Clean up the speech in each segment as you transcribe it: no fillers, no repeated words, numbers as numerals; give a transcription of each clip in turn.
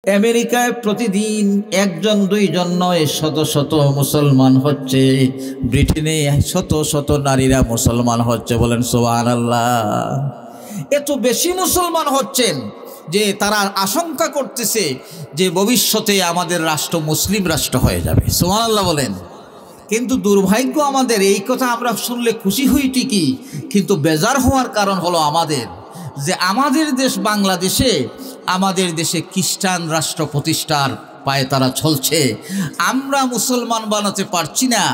আমেরিকায় প্রতিদিন একজন দুইজন নয় শত শত মুসলমান হচ্ছে। ব্রিটেনে শত শত নারীরা মুসলমান হচ্ছে। বলেন সুবহানাল্লাহ। এত বেশি মুসলমান হচ্ছেন যে তারা আশঙ্কা করতেছে যে ভবিষ্যতে আমাদের রাষ্ট্র মুসলিম রাষ্ট্র হয়ে যাবে। সুবহানাল্লাহ বলেন। কিন্তু দুর্ভাগ্য আমাদের, এই কথা আমরা শুনলে খুশি হই ঠিকই, কিন্তু বেজার হওয়ার কারণ হলো আমাদের যে আমাদের দেশ বাংলাদেশে, আমাদের দেশে খ্রিস্টান রাষ্ট্র প্রতিষ্ঠার পায়ে তারা চলছে। আমরা মুসলমান বানাতে পারছি না।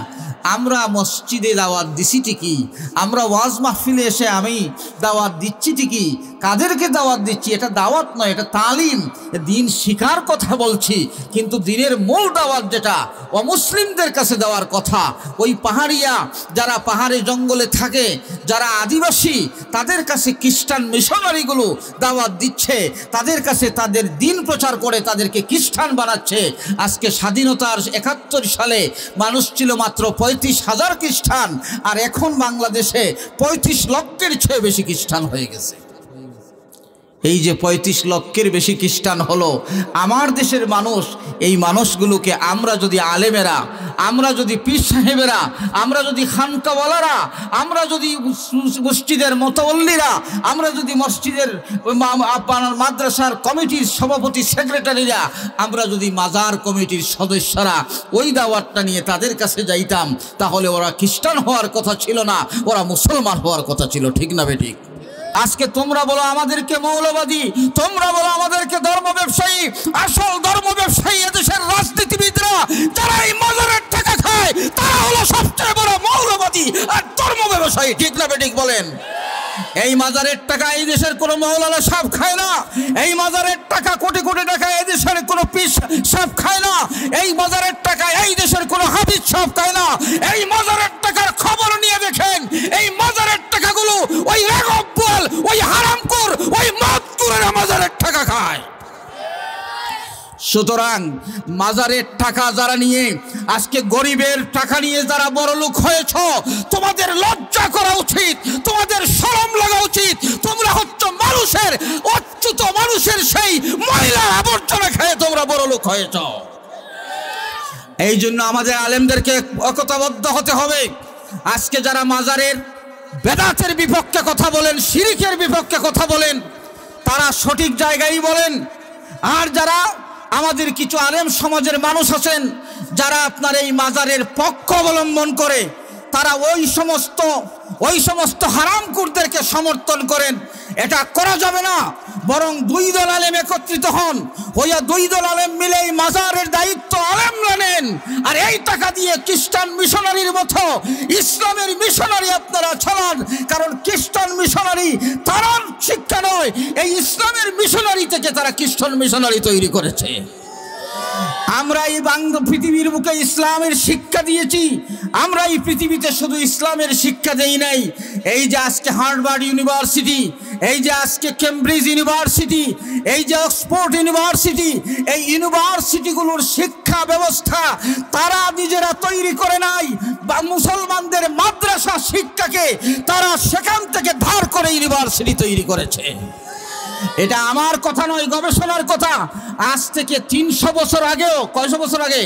আমরা মসজিদে দাওয়াত দিচ্ছি ঠিকই, আমরা ওয়াজ মাহফিলে এসে আমি দাওয়াত দিচ্ছি ঠিকই। কাদেরকে দাওয়াত দিচ্ছি? এটা দাওয়াত নয়, এটা তালিম, দিন শিখার কথা বলছি। কিন্তু দিনের মূল দাওয়াত যেটা অমুসলিমদের কাছে দেওয়ার কথা, ওই পাহাড়িয়া যারা পাহাড়ে জঙ্গলে থাকে, যারা আদিবাসী, তাদের কাছে খ্রিস্টান মিশনারিগুলো দাওয়াত দিচ্ছে, তাদের কাছে তাদের দিন প্রচার করে তাদেরকে খ্রিস্টান বানাচ্ছে। আজকে স্বাধীনতার ৭১ সালে মানুষ ছিল মাত্র ৩৫,০০০ খ্রিস্টান, আর এখন বাংলাদেশে ৩৫ লক্ষের চেয়ে বেশি খ্রিস্টান হয়ে গেছে। এই যে ৩৫ লক্ষের বেশি খ্রিস্টান হলো আমার দেশের মানুষ, এই মানুষগুলোকে আমরা যদি আলেমেরা, আমরা যদি পীর সাহেবেরা, আমরা যদি খানকাওয়ালারা, আমরা যদি মসজিদের মোতাওয়াল্লিরা, আমরা যদি মসজিদের মাদ্রাসার কমিটির সভাপতি সেক্রেটারিরা, আমরা যদি মাজার কমিটির সদস্যরা ওই দাওয়াতটা নিয়ে তাদের কাছে যাইতাম, তাহলে ওরা খ্রিস্টান হওয়ার কথা ছিল না, ওরা মুসলমান হওয়ার কথা ছিল। ঠিক না বেঠিক? আজকে তোমরা বলো আমাদেরকে মৌলবাদী, তোমরা বলো আমাদেরকে ধর্ম ব্যবসায়ী। আসল ধর্ম ব্যবসায়ী এদেশের রাজনীতিবিদরা, যারা এই মাজারের টাকা খায়, তারা হলো সবচেয়ে বড় মৌলবাদী আর ধর্ম ব্যবসায়ী। ঠিক না বেঠিক বলেন? এই মাজারের টাকা এই দেশের কোনো মৌলানা সাহেব খায় না। এই মাজারের টাকা কোটি কোটি টাকা এই দেশের কোনো পীর সাহেব খায় না। এই মাজারের টাকা এই দেশের কোনো হাফিজ সাহেব খায় না। এই মাজারের টাকার খবর নিয়ে দেখেন, এই মাজারের টাকাগুলো ওই রাগব্বল, ওই হারামখোর, ওই মদখোরেরা মাজারের টাকা খায়। সুতরাং মাজারের টাকা যারা নিয়ে, আজকে গরিবের টাকা নিয়ে যারা বড়লোক হয়েছ, তোমাদের লজ্জা করা উচিত, তোমাদের শরম লাগা উচিত। তোমরা হচ্ছে মানুষের অচ্যুত মানুষের সেই ময়লা আবর্জনা খেয়ে তোমরা বড়লোক হয়েছ। এই জন্য আমাদের আলেমদেরকে একতাবদ্ধ হতে হবে। আজকে যারা মাজারের বেদাতের বিপক্ষে কথা বলেন, শিরকের বিপক্ষে কথা বলেন, তারা সঠিক জায়গায় বলেন। আর যারা আমাদের কিছু আলেম সমাজের মানুষ আছেন, যারা আপনার এই মাজারের পক্ষ অবলম্বন করে, তারা ওই সমস্ত হারামখোরদেরকে সমর্থন করেন। এটা করা যাবে না। বরং দুই দল আলেম একত্রিত হন, হইয়া দুই দল আলেম মিলে এই মাজারের দায়িত্ব আলেমরা নেন। আর এই টাকা দিয়ে খ্রিস্টান মিশনারির মতো ইসলামের মিশনারি আপনারা চালান। কারণ খ্রিস্টান মিশনারি তারা শিক্ষা নয়, এই ইসলামের মিশনারি থেকে তারা খ্রিস্টান মিশনারি তৈরি করেছে। আমরা এই পৃথিবীর বুকে ইসলামের শিক্ষা দিয়েছি। আমরা এই পৃথিবীতে শুধু ইসলামের শিক্ষা দেই নাই। এই যে আজকে হার্ভার্ড ইউনিভার্সিটি, এই যে আজকে কেমব্রিজ ইউনিভার্সিটি, এই যে অক্সফোর্ড ইউনিভার্সিটি, এই ইউনিভার্সিটিগুলোর শিক্ষা ব্যবস্থা তারা নিজেরা তৈরি করে নাই, বা মুসলমানদের মাদ্রাসা শিক্ষাকে তারা সেখান থেকে ধার করে ইউনিভার্সিটি তৈরি করেছে। এটা আমার কথা নয়, গবেষণার কথা। আজ থেকে ৩০০ বছর আগেও, কয়শো বছর আগে,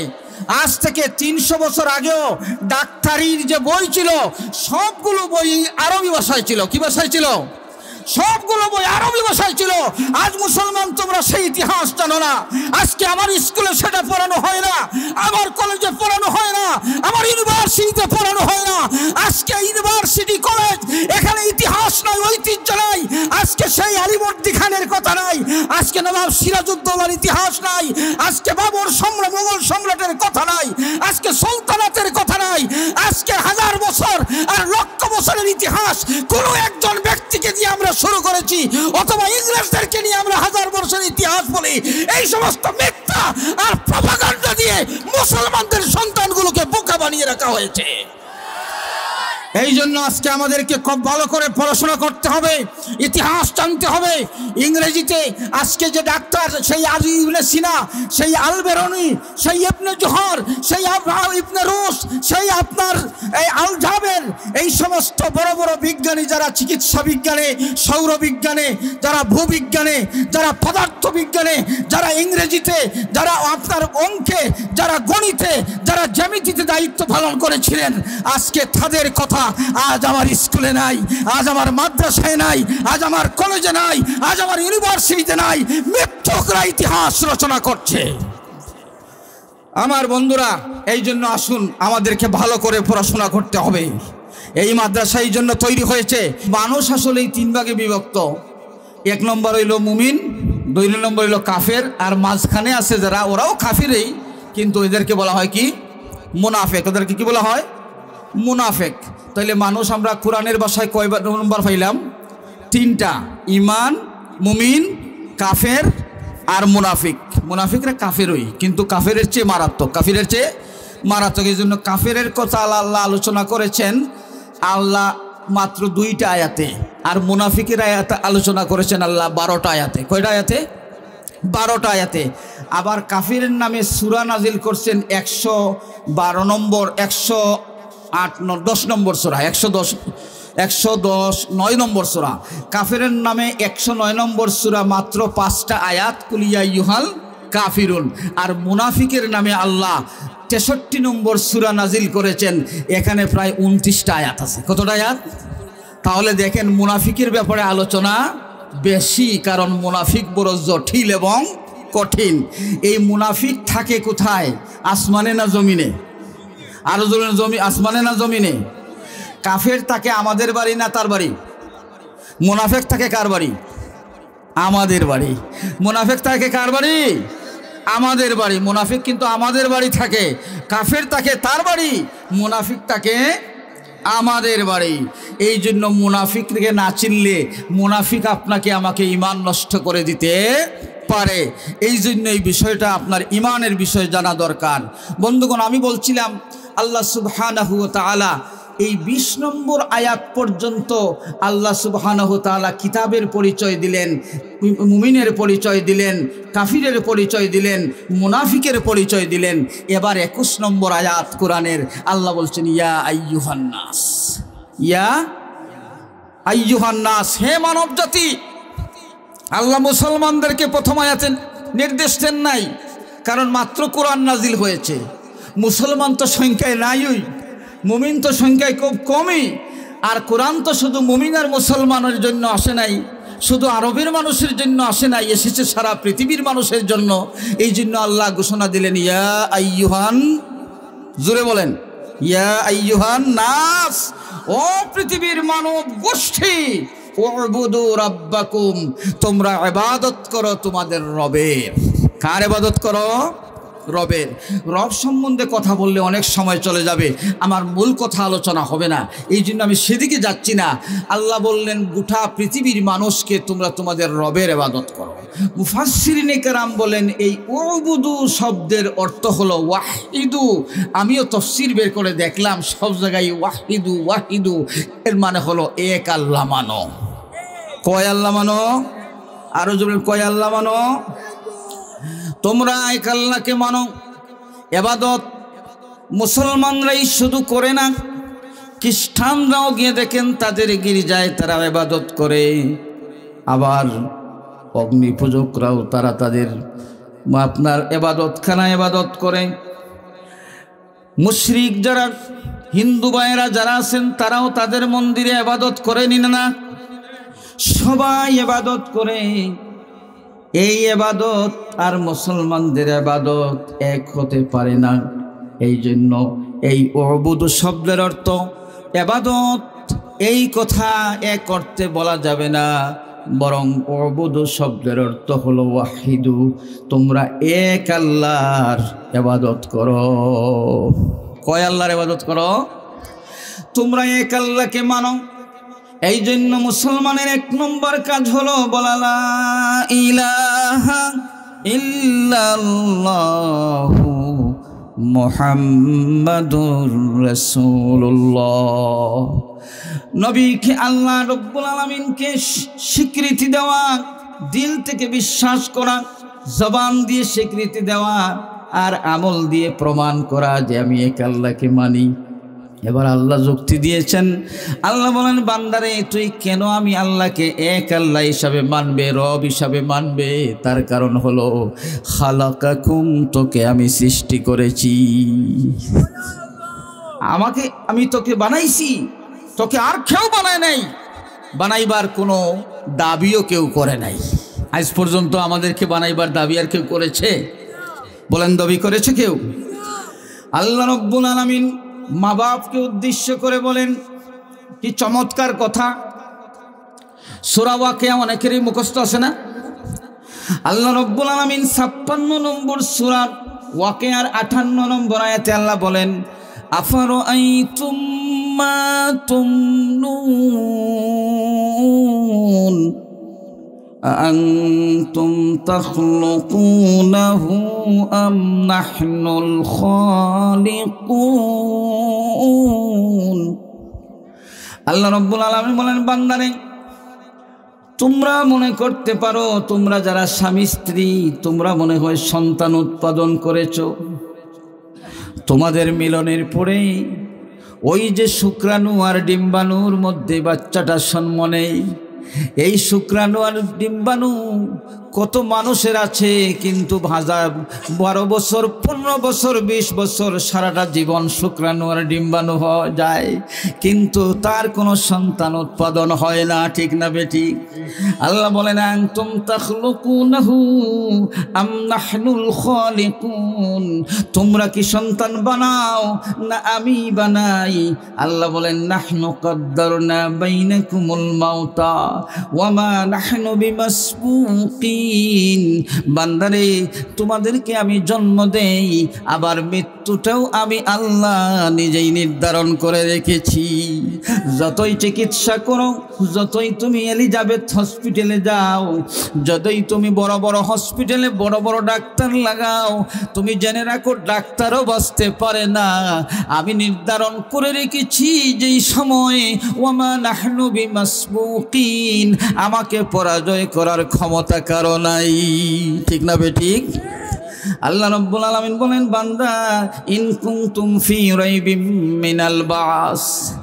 আজ থেকে ৩০০ বছর আগেও ডাক্তারির যে বই ছিল, সবগুলো বই আরবি ভাষায় ছিল। কি ভাষায় ছিল? সবগুলো বই আরবি ভাষায় ছিল। আজ মুসলমান তোমরা সেই ইতিহাস জানো না। আজকে আমার স্কুলে সেটা পড়ানো হয় না, আমার কলেজে পড়ানো হয় না, আমার ইউনিভার্সিটিতে পড়ানো হয় না। আজকে ইউনিভার্সিটি কলেজ, এখানে ইতিহাস নাই, ঐতিহ্য নাই। আজকে সেই আলিবর্দী খানের কথা নাই, আজকে নবাব সিরাজউদ্দৌলার ইতিহাস নাই, আজকে বাবর মোগল সম্রাটের কথা নাই, আজকে সুলতানাতের কথা নাই। আজকে হাজার বছর আর লক্ষ বছরের ইতিহাস কোনো একজন ব্যক্তিকে দিয়ে আমরা শুরু করেছি, অথবা ইংরেজদেরকে নিয়ে আমরা হাজার বছরের ইতিহাস বলি। এই সমস্ত মিথ্যা আর প্রপাগান্ডা দিয়ে মুসলমানদের সন্তানগুলোকে বোকা বানিয়ে রাখা হয়েছে। এই জন্য আজকে আমাদেরকে খুব ভালো করে পড়াশোনা করতে হবে, ইতিহাস জানতে হবে। ইংরেজিতে আজকে যে ডাক্তার, সেই আলী ইবনে সিনা, সেই আল বেরুনি, সেই ইবনে জোহর, সেই ইবনে রুশ, সেই আপনার এই আল জাবের, এই সমস্ত বড় বড় বিজ্ঞানী যারা চিকিৎসা বিজ্ঞানে, সৌর বিজ্ঞানে, যারা ভূবিজ্ঞানে, যারা পদার্থ বিজ্ঞানে, যারা ইংরেজিতে, যারা আপনার অঙ্কে, যারা গণিতে, যারা জ্যামিতিতে দায়িত্ব পালন করেছিলেন, আজকে তাদের কথা আজ আমার স্কুলে নাই, আজ আমার মাদ্রাসায় নাই, আজ আমার কলেজে নাই, আজ আমার ইউনিভার্সিটিতে নাই। মিথ্যকরা ইতিহাস রচনা করছে। আমার বন্ধুরা, এই জন্য আসুন আমাদেরকে ভালো করে পড়াশোনা করতে হবে। এই মাদ্রাসা এই জন্য তৈরি হয়েছে। মানুষ আসলে এই তিন ভাগে বিভক্ত। এক নম্বর হইল মুমিন, দুই নম্বর হইল কাফের, আর মাঝখানে আছে যারা, ওরাও কাফিরই, কিন্তু এদেরকে বলা হয় কি? মুনাফেক। ওদেরকে কি বলা হয়? মুনাফেক। তাইলে মানুষ আমরা কোরআনের ভাষায় কয় নম্বর পাইলাম? তিনটা: ইমান, মুমিন, কাফের আর মুনাফিক। মুনাফিকরা কাফেরই, কিন্তু কাফেরের চেয়ে মারাত্মক, কাফেরের চেয়ে মারাত্মক। এই জন্য কাফেরের কথা আল্লাহ আলোচনা করেছেন আল্লাহ মাত্র 2টা আয়াতে, আর মুনাফিকের আয়াতে আলোচনা করেছেন আল্লাহ 12টা আয়াতে। কয়টা আয়াতে? 12টা আয়াতে। আবার কাফিরের নামে সূরা নাজিল করছেন 112 নম্বর, 110 নম্বর সূরা, 109 নম্বর সূরা। কাফিরের নামে 109 নম্বর সূরা, মাত্র 5টা আয়াত, কুল ইয়া আইয়ুহাল কাফিরুন। আর মুনাফিকের নামে আল্লাহ 63 নম্বর সূরা নাজিল করেছেন, এখানে প্রায় 29টা আয়াত আছে। কতটা আয়াত? তাহলে দেখেন মুনাফিকের ব্যাপারে আলোচনা বেশি, কারণ মুনাফিক বড় জটিল এবং কঠিন। এই মুনাফিক থাকে কোথায়? আসমানে না জমিনে? আরো আসমানে না জমিনে? কাফের থাকে আমাদের বাড়ি না তার বাড়ি? মুনাফিক থাকে কার বাড়ি? আমাদের বাড়ি। মুনাফিক থাকে কার বাড়ি? আমাদের বাড়ি। মুনাফিক কিন্তু আমাদের বাড়ি থাকে, কাফের থাকে তার বাড়ি, মুনাফিক থাকে আমাদের বাড়ি। এই জন্য মুনাফিককে না চিনলে মুনাফিক আপনাকে আমাকে ঈমান নষ্ট করে দিতে পারে। এই জন্য এই বিষয়টা আপনার ঈমানের বিষয় জানা দরকার। বন্ধুগণ, আমি বলছিলাম আল্লাহ সুবহানাহু ওয়া তাআলা এই 20 নম্বর আয়াত পর্যন্ত আল্লাহ সুবহানাহু ওয়া তাআলা কিতাবের পরিচয় দিলেন, মুমিনের পরিচয় দিলেন, কাফিরের পরিচয় দিলেন, মুনাফিকের পরিচয় দিলেন। এবার 21 নম্বর আয়াত কোরআনের আল্লাহ বলছেন, ইয়া আইয়ুহান নাস, ইয়া আইয়ুহান নাস, হে মানব জাতি। আল্লাহ মুসলমানদেরকে প্রথম আয়াতে নির্দেশ দেন নাই, কারণ মাত্র কোরআন নাজিল হয়েছে। মুসলমান তো সংখ্যায় নাইই, মুমিন তো সংখ্যায় খুব কমই। আর কোরআন তো শুধু মুমিন আর মুসলমানের জন্য আসে নাই, শুধু আরবের মানুষের জন্য আসে নাই, এসেছে সারা পৃথিবীর মানুষের জন্য। এই জন্য আল্লাহ ঘোষণা দিলেন, ইয়া আইয়ুহান, জোরে বলেন, ইয়া আইয়ুহান নাস, ও পৃথিবীর মানব গোষ্ঠী, উবুদু রাব্বাকুম, তোমরা ইবাদত করো তোমাদের রবের। কার ইবাদত করো? রবের। রব সম্বন্ধে কথা বললে অনেক সময় চলে যাবে, আমার মূল কথা আলোচনা হবে না, এই জন্য আমি সেদিকে যাচ্ছি না। আল্লাহ বললেন গোটা পৃথিবীর মানুষকে তোমরা তোমাদের রবের ইবাদত করো। মুফাসসিরিনে কেরাম বলেন এই উবুদু শব্দের অর্থ হলো ওয়াহিদু। আমিও তাফসীর বের করে দেখলাম, সব জায়গায় ওয়াহিদু ওয়াহিদু এর মানে হলো এক আল্লাহ মানো। কয় আল্লাহ মানো? আরো জোরে, কয় আল্লাহ মানো? তোমরা এক আল্লাহকে মানো। ইবাদত মুসলমানরাই শুধু করে না, খ্রিস্টানরাও গিয়ে দেখেন তাদের গির্জায় তারা ইবাদত করে। আবার অগ্নি পূজকরাও তারা তাদের আপনার ইবাদতখানায় ইবাদত করে। মুশরিক যারা হিন্দু ভাইয়েরা যারা আছেন তারাও তাদের মন্দিরে ইবাদত করেন না? সবাই ইবাদত করে। এই ইবাদত আর মুসলমানদের ইবাদত এক হতে পারে না। এই জন্য এই উবুদু শব্দের অর্থ ইবাদত, এই কথা এক অর্থে বলা যাবে না, বরং উবুদু শব্দের অর্থ হলো ওয়াহিদু, তোমরা এক আল্লাহর ইবাদত করো। কয় আল্লাহর ইবাদত করো? তোমরা এক আল্লাহকে মানো। এই জন্য মুসলমানের 1 নম্বর কাজ হলো বলা লা ইলাহা ইল্লাল্লাহু মুহাম্মাদুর রাসূলুল্লাহ। নবীকে আল্লাহ রব্বুল আলামিনকে স্বীকৃতি দেওয়া, দিল থেকে বিশ্বাস করা, জবান দিয়ে স্বীকৃতি দেওয়া আর আমল দিয়ে প্রমাণ করা যে আমি এক আল্লাহকে মানি। এবার আল্লাহ যুক্তি দিয়েছেন। আল্লাহ বলেন, বান্দারে তুই কেন আমি আল্লাহকে এক আল্লাহ হিসাবে মানবে, রব হিসাবে মানবে? তার কারণ হলো খালাকাকুম, তোকে আমি সৃষ্টি করেছি, আমি তোকে বানাইছি, তোকে আর কেউ বানায় নাই, বানাইবার কোনো দাবিও কেউ করে নাই। আজ পর্যন্ত আমাদেরকে বানাইবার দাবি আর কেউ করেছে? বলেন, দাবি করেছে কেউ? আল্লাহ রাব্বুল আলামিন মা বাপকে উদ্দেশ্য করে বলেন, কি চমৎকার কথা। সূরা ওয়াকিয়া অনেকেরই মুখস্থ আছে না? আল্লাহ রাব্বুল আলামিন 56 নম্বর সূরা ওয়াকিয়ার 58 নম্বর আয়াতে আল্লাহ বলেন, আফারাআইতুম মা তুমনুন আনতুম তাখলুকুনাহু আম নাহনুল খালিকুন। আল্লাহ রাব্বুল আলামিন বলেন, বান্দারে তোমরা মনে করতে পারো, তোমরা যারা স্বামী স্ত্রী, তোমরা মনে হয় সন্তান উৎপাদন করেছো। তোমাদের মিলনের পরে ওই যে শুক্রাণু আর ডিম্বাণুর মধ্যে বাচ্চাটা জন্ম নেয়, এই শুক্রাণু আর ডিম্বাণু কত মানুষের আছে, কিন্তু 12 বছর 15 বছর 20 বছর সারাটা জীবন শুক্রাণু আর ডিম্বাণু হয়ে যায়, কিন্তু তার কোনো সন্তান উৎপাদন হয় না। ঠিক না বেঠিক? আল্লাহ বলেন, আনতুম তাখলুকুনাহু আম নাহনুল খালিকুন, তোমরা কি সন্তান বানাও না আমি বানাই? আল্লাহ বলেন, নাহনু কদ্দারনা বাইনাকুমুল মাউতা ওয়া মা নাহনু বিমাসবুকিন। বান্দারে তোমাদেরকে আমি জন্ম দেই, আবার মৃত্যুটাও আমি আল্লাহ নিজেই নির্ধারণ করে রেখেছি। যতই চিকিৎসা করো, যতই তুমি এলিজাবেথ হসপিটালে যাও, যতই তুমি বড় বড় হসপিটালে বড় বড় ডাক্তার লাগাও, তুমি জেনে রাখো ডাক্তারও বাঁচতে পারে না। আমি নির্ধারণ করে রেখেছি যেই সময়ে ওয়ামা নাহনু বিমাসবুকিন, আমাকে পরাজয় করার ক্ষমতা কারো নাই। ঠিক না বেঠিক? আল্লাহ রাব্বুল আলামিন বলেন, বান্দা ইন কুনতুম ফি রাইবিম মিনাল বাস,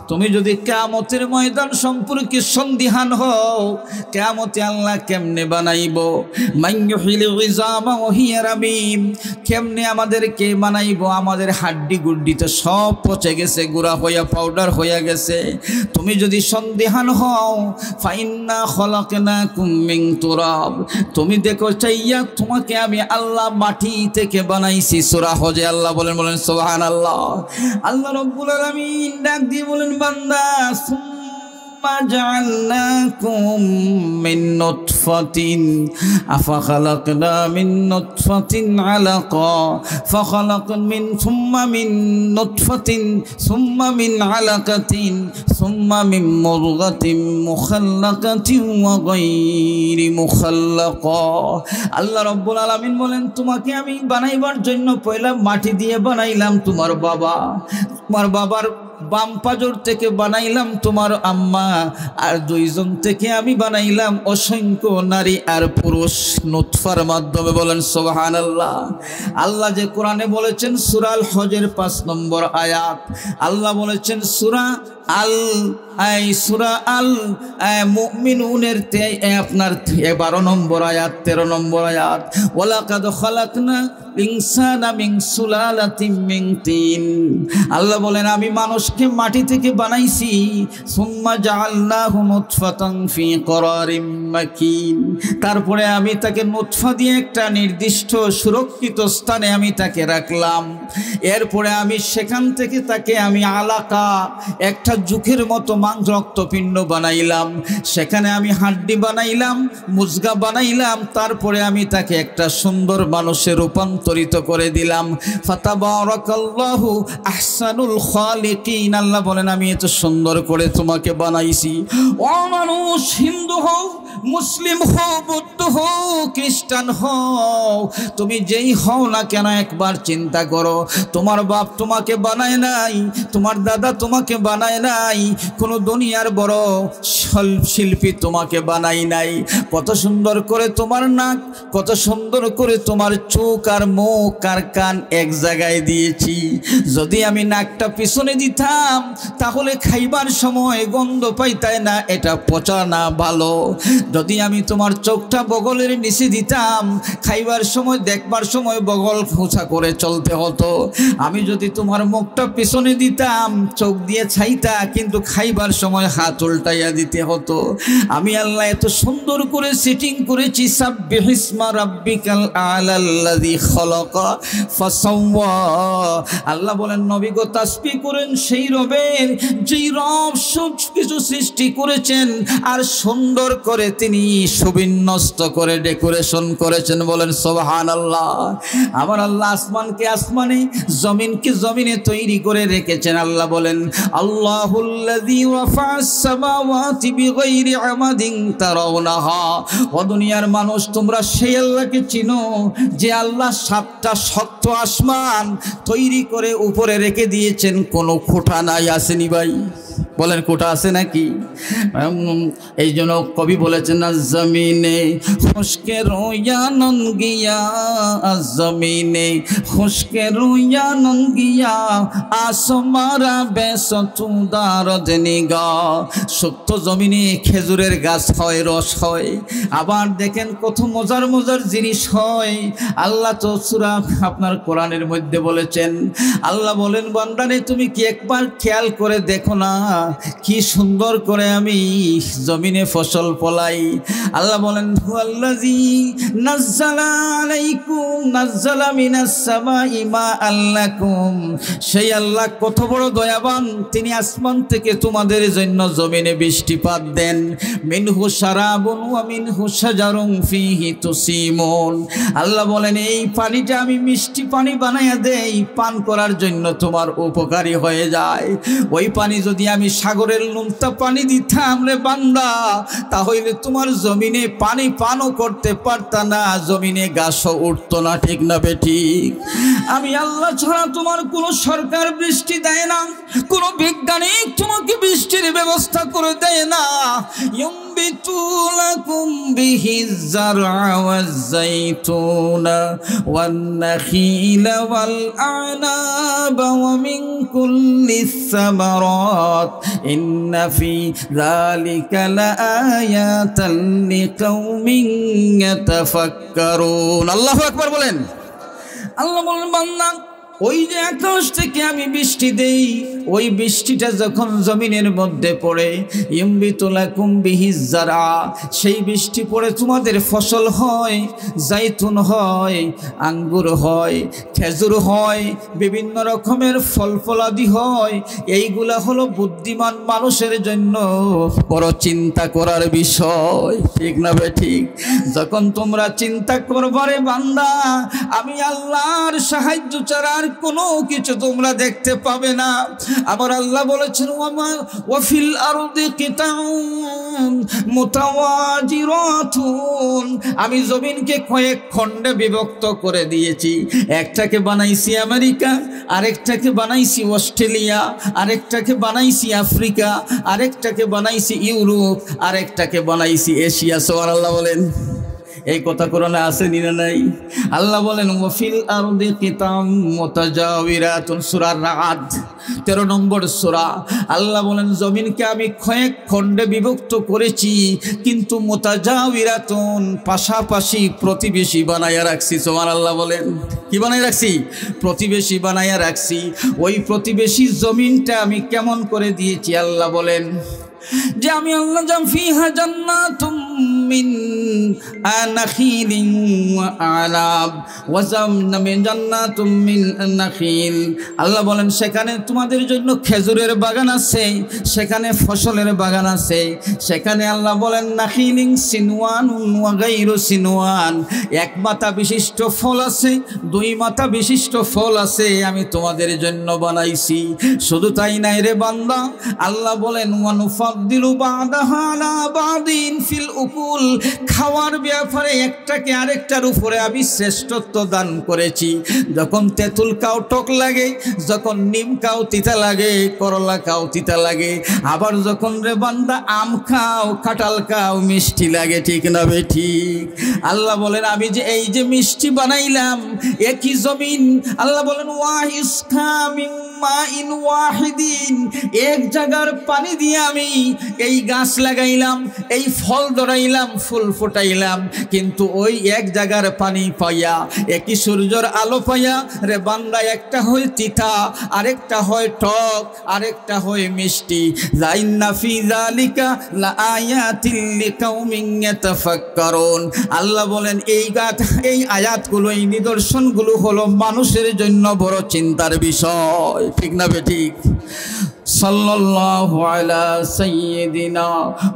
তুমি যদি কিয়ামতের ময়দান সম্পর্কে সন্দিহান হও, কিয়ামতে আল্লাহ কেমনে বানাইবো, মাইয়ুহিল ইজামা ওয়া হিয়া রামিম, কেমনে আমাদেরকে বানাইবো, আমাদের হাড্ডি গুড্ডি তো সব পচে গেছে, গুঁড়া হইয়া পাউডার হইয়া গেছে। তুমি যদি সন্দিহান হও, ফাইন্না খলাকনাকুম মিন তুরাব, তুমি দেখো চাইয়া তোমাকে আমি আল্লাহ মাটি থেকে বানাইছি। সূরা হজে আল্লাহ বলেন সুবহানাল্লাহ। আল্লাহ রাব্বুল আলামিন ডাক দিয়ে বলেন, বান্দা সুম্মা জাআলনাকুম মিন নুতফাতিন আফাখালাকনা মিন নুতফাতিন আলাকা ফাখালাকনা মিন সুম্মা মিন নুতফাতিন সুম্মা মিন আলাকাতিন সুম্মা মিন মুদগাতিন মুখাল্লাকাতিন ওয়া গায়রি মুখাল্লাকা। আল্লাহ রাব্বুল আলামিন বলেন, তোমাকে আমি বানাইবার জন্য পয়লা মাটি দিয়ে বানাইলাম তোমার বাবা, তোমার বাবার বাম পাজর থেকে বানাইলাম তোমার আম্মা, আর দুইজন থেকে আমি বানাইলাম অসংখ্য নারী আর পুরুষ নুতফার মাধ্যমে। বলেন সুবহানাল্লাহ। আল্লাহ যে কোরআনে বলেছেন সূরা আল হজের 5 নম্বর আয়াত, আল্লাহ বলেছেন সূরা আল মুমিনুনের আপনার 12 নম্বর আয়াত 13 নম্বর আয়াত, ওয়ালাকাদ খালাকনা ইনসানা মিন সুলালাতিন মিন তিন। আল্লাহ বলেন, আমি মানুষকে মাটি থেকে বানাইছি। সুম্মা জাআলনাহু নুতফাতান ফি করারিম মাকিন, তারপরে আমি তাকে নুতফা দিয়ে একটা নির্দিষ্ট সুরক্ষিত স্থানে আমি তাকে রাখলাম। এরপরে আমি সেখান থেকে তাকে আমি আলাকা, একটা জুখের মতো মাংস রক্তপিণ্ড বানাইলাম, সেখানে আমি হাড্ডি বানাইলাম, মুজগা বানাইলাম, তারপরে আমি তাকে একটা সুন্দর মানুষে রূপান্তরিত করে দিলাম। ফাতাবারাকাল্লাহু আহসানুল খালিকিন। আল্লাহ বলেন আমি এত সুন্দর করে তোমাকে বানাইছি। ও মানুষ, হিন্দু হও, মুসলিম হও, বৌদ্ধ হও, খ্রিস্টান হও, তুমি যেই হও না কেন একবার চিন্তা করো, তোমার বাপ তোমাকে বানায় নাই, তোমার দাদা তোমাকে বানায় নাই, কোনো দুনিয়ার বড় শিল্পী তোমাকে বানাই নাই। কত সুন্দর করে তোমার নাক, কত সুন্দর করে তোমার চোখ আর মুখ আর কান এক জায়গায় দিয়েছি। যদি আমি নাকটা পিছনে দিতাম তাহলে খাইবার সময় গন্ধ পাইতাই না, এটা পচা না ভালো। যদি আমি তোমার চোখটা বগলের নিচে দিতাম, খাইবার সময় দেখবার সময় বগল খোঁচা করে চলতে হতো। আমি যদি তোমার মুখটা পিছনে দিতাম, চোখ দিয়ে ছাইতা, কিন্তু খাইবার সময় হাত উল্টাইয়া দিতে হতো। আমি আল্লাহ এত সুন্দর করে সেটিং করেছি। সাব্বিহিসমা রাব্বিকাল আ'লাল্লাযী খালাকা ফাসাওয়া। আল্লাহ বলেন নবী গো তাসবিহ করেন সেই রবের, যেই রব সব কিছু সৃষ্টি করেছেন আর সুন্দর করে তিনি সুবিন্যস্ত করে ডেকোরেশন করেছেন। বলেন সুবহানাল্লাহ। আমার আল্লাহ আসমানকে আসমানে, জমিনকে জমিনে তৈরি করে রেখেছেন। আল্লাহ বলেন আল্লাহুল্লাযী রাফা'আস সামাওয়াতি বিগাইরি আমাদিন তারাউনাহা। ও দুনিয়ার মানুষ, তোমরা সেই আল্লাহকে চিনো যে আল্লাহ 7টা শক্ত আসমান তৈরি করে উপরে রেখে দিয়েছেন, কোনো খোঁটা নাই। আসেনি ভাই? বলেন কোটা আছে নাকি? এই জন্য কবি বলেছেন জমিনে খুশকে রোয়ানন গিয়া, জমিনে খুশকে রোয়ানন গিয়া, আসমারা বেসতুদার নিগা। সত্য জমিনে খেজুরের গাছ হয়, রস হয়, আবার দেখেন কত মজার মজার জিনিস হয়। আল্লাহ তো সূরা আপনার কোরআনের মধ্যে বলেছেন, আল্লাহ বলেন বান্দারে তুমি কি একবার খেয়াল করে দেখো না কি সুন্দর করে আমি জমিনে ফসল ফলাই। আল্লাহ বলেন হুয়াল্লাযী নাজ্জালা আলাইকুম নাজ্জালা মিনাস সামাই মাআন লাকুম। সেই আল্লাহ কত বড় দয়াবান, তিনি আসমান থেকে তোমাদের জন্য জমিনে বৃষ্টিপাত দেন। মিনহু শারাবুন ওয়া মিনহু শাজারুন ফীহি তুসিমুন। আল্লাহ বলেন এই পানিটা আমি মিষ্টি পানি বানাইয়া দেই, পান করার জন্য তোমার উপকারী হয়ে যায়। ওই পানি যদি আমি সাগরের নোনতা পানি দিতাম রে বান্দা, তাহলে তোমার জমিনে পানি পানও করতে পারতা না, জমিনে গাছও উঠতো না। ঠিক না বেঠিক? আমি আল্লাহ ছাড়া তোমার কোনো সরকার বৃষ্টি দেয় না, কোনো বৈজ্ঞানিক তোমাকে বৃষ্টির ব্যবস্থা করে দেয় না। ইউমবিতু লাকুম বিহিজ যারআ ওয়াজ যাইতুনা ওয়ান নাখিলা ওয়াল আ'নাবা ওয়া মিন কুল্লিস সামারাত ইন্না ফি যালিকা লাআয়াতান লিকাউমিন ইয়াতাফাক্কারুন। আল্লাহু আকবার বলেন। আল্লাহ বলেন বান্দা, ওই যে আকাশ থেকে আমি বৃষ্টি দেই, ওই বৃষ্টিটা যখন জমিনের মধ্যে পড়ে, ইউমবিতু লাকুম বিহিজ যারআ, সেই বৃষ্টি পড়ে তোমাদের ফসল হয়, জাইতুন হয়, আঙ্গুর হয়, খেজুর হয়, বিভিন্ন রকমের ফল ফলাদি হয়। এইগুলা হলো বুদ্ধিমান মানুষের জন্য বড় চিন্তা করার বিষয়। ঠিক না বে ঠিক? যখন তোমরা চিন্তা করবারে বান্দা, আমি আল্লাহর সাহায্য ছাড়া কোনো কিছু তোমরা দেখতে পাবে না। আবার আল্লাহ বলেছেন ওয়াফিল আরদি কিতাউন মুতাওয়াজিরাতুন। আমি জমিনকে কয়েক খণ্ডে বিভক্ত করে দিয়েছি। একটাকে বানাইছি আমেরিকা, আরেকটাকে বানাইছি অস্ট্রেলিয়া, আরেকটাকে বানাইছি আফ্রিকা, আরেকটাকে বানাইছি ইউরোপ, আরেকটাকে বানাইছি এশিয়া। সুবহানাল্লাহ বলেন। এই কথা কোরআনে আছে না নাই? আল্লাহ বলেন ওয়াফিল আরদি কিতাম মুতাজাওয়িরাতুন, সূরা রা'দ 13 নম্বর সূরা। আল্লাহ বলেন জমিনকে আমি কয়েক খণ্ডে বিভক্ত করেছি, কিন্তু মুতাজাওয়িরাতুন, পাশাপাশি প্রতিবেশী বানায়া রাখছি। সুবহানাল্লাহ বলেন। কি বানায়া রাখছি? প্রতিবেশী বানায়া রাখছি। ওই প্রতিবেশী জমিনটা আমি কেমন করে দিয়েছি আল্লাহ বলেন যে আমি আল্লাহ জাম ফিহা জান্নাতুম মিন নাখিলিন ওয়া আনাব ওয়া জান্নাতুম মিন নাখিল। আল্লাহ বলেন সেখানে তোমাদের জন্য খেজুরের বাগান আছে, সেখানে ফসলের বাগান আছে। সেখানে আল্লাহ বলেন নাখিলিন সিনওয়ানুন ওয়া গায়রু সিনওয়ান, এক মাথা বিশিষ্ট ফল আছে, দুই মাথা বিশিষ্ট ফল আছে, আমি তোমাদের জন্য বানাইছি। শুধু তাই নাই রে বান্দা, আল্লাহ বলেন ওয়া নুফাদ্দিলু বা'দাহা আলা বা'দিন ফিল উকুল, খাওয়ার ব্যাপারে একটাকে আরেকটার উপরে আমি শ্রেষ্ঠত্ব দান করেছি। যখন তেঁতুল খাও টক লাগে, যখন নিম খাও তিতা লাগে, করলা খাও তিতা লাগে, আবার যখন রে বান্দা আম খাও কাঁঠাল খাও মিষ্টি লাগে, ঠিক না বে ঠিক? আল্লাহ বলেন আমি যে এই যে মিষ্টি বানাইলাম একই জমিন, আল্লাহ বলেন ওয়াহিসকা মিন মাইন ওয়াহিদিন, এক জায়গার পানি দিয়ে আমি এই গাছ লাগাইলাম, এই ফল ধরাইলাম, ফুল ফোটাইলাম, কিন্তু ওই এক জায়গার পানি পাইয়া, একই সূর্যের আলো পাইয়া রে বান্দা একটা হয় তিতা, আরেকটা হয় টক, আরেকটা হয় মিষ্টি। লাইন্না ফি যালিকা লাআয়াতিল লিকাউমিন ইয়াতাফাক্কারুন। আল্লাহ বলেন এই আয়াতগুলো, এই নিদর্শনগুলো হলো মানুষের জন্য বড় চিন্তার বিষয়, ঠিক না বে ঠিক? সাল্লাল্লাহু আলা সাইয়্যিদিনা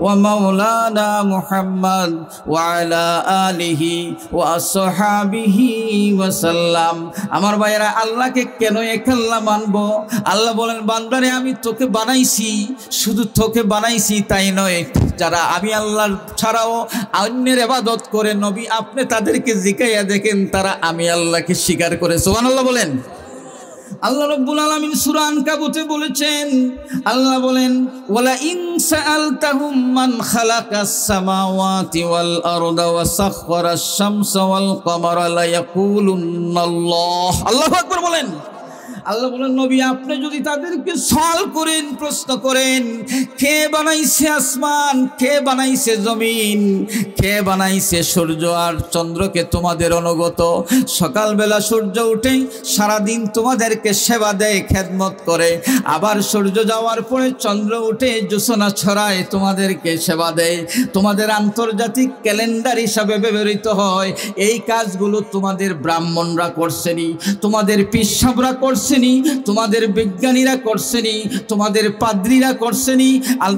ওয়া মাওলানা মুহাম্মদ ওয়া আলা আলিহি ওয়া আসহাবিহি ওয়া সাল্লাম। আমার ভাইয়েরা, আল্লাহকে কেন একআল্লাহ মানবো? আল্লাহ বলেন বান্দারে আমি তোকে বানাইছি, শুধু তোকে বানাইছি তাই নয়, যারা আমি আল্লাহর ছাড়াও অন্যের ইবাদত করে, নবী আপনি তাদেরকে জিজ্ঞাসা দেখেন তারা আমি আল্লাহকে স্বীকার করে। সুবহানাল্লাহ বলেন। আল্লাহ রাব্বুল আলামিন সূরা আনকাবুতে বলেছেন, আল্লাহ বলেন ওয়ালা ইন সাআলতাহুম মান খালাকাস সামাওয়াতি ওয়াল আরদা ওয়া সাখখারাশ শামসা ওয়াল কমারা লা ইয়াকুলুন্নাল্লাহ। আল্লাহু আকবার বলেন। আল্লাহ বলেন নবী আপনি যদি তাদেরকে সওয়াল করেন, প্রশ্ন করেন, কে বানাইছে আসমান, কে বানাইছে জমিন, কে বানাইছে সূর্য আর চন্দ্রকে তোমাদের অনুগত, সকালবেলা সূর্য উঠে সারাদিন তোমাদেরকে সেবা দেয়, খেদমত করে, আবার সূর্য যাওয়ার পরে চন্দ্র উঠে জোছনা ছড়ায়, তোমাদেরকে সেবা দেয়, তোমাদের আন্তর্জাতিক ক্যালেন্ডার হিসাবে ব্যবহৃত হয়, এই কাজগুলো তোমাদের ব্রাহ্মণরা করছেনি, তোমাদের পিসাবরা করছেনি, তোমাদের বিজ্ঞানীরা করছেনি, তোমাদের পাদ্রীরা করছেনি।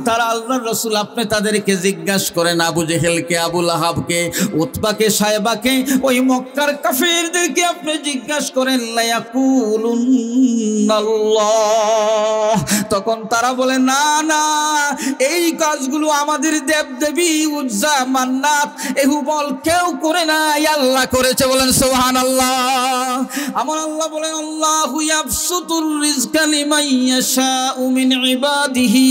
তারা আল্লাহর রাসূল আপনি তাদেরকে জিজ্ঞাসা করেন, আবু জেহেলকে, আবু লাহাবকে, উতবাকে, সায়বাকে, ওই মক্কার কাফিরদেরকে আপনি জিজ্ঞাসা করেন, লা ইয়াকুলুন্নাল্লাহ, তখন তারা বলে না না, এই কাজগুলো আমাদের দেবদেবী উজ্জা, মান্নাত, এহুবল কেউ করে না, আল্লাহ করেছে। বলেন সুবহানাল্লাহ। আমার আল্লাহ বলেন আল্লাহু ইয়াবসুতুর রিজকা লিমান ইয়াশাউ মিন ইবাদিহি,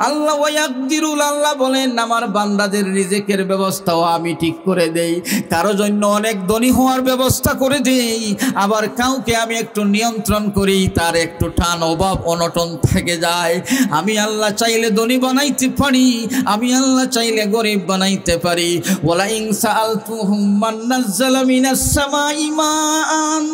আল্লাহ ওয়া ইয়াকদিরু, আল্লাহ বলেন আমার বান্দাদের রিজিকের ব্যবস্থাও আমি ঠিক করে দেই, কারো জন্য অনেক ধনী হওয়ার ব্যবস্থা করে দেই, আবার কাউকে আমি একটু নিয়ন্ত্রণ করি, তার একটু টান অভাব অনটন থেকে যায়। আমি আল্লাহ চাইলে ধনী বানাইতে পারি, আমি আল্লাহ চাইলে গরিব বানাইতে পারি। ওয়ালা ইন সাআলতুহুম মান নাযালা মিনাস সামাই মাআন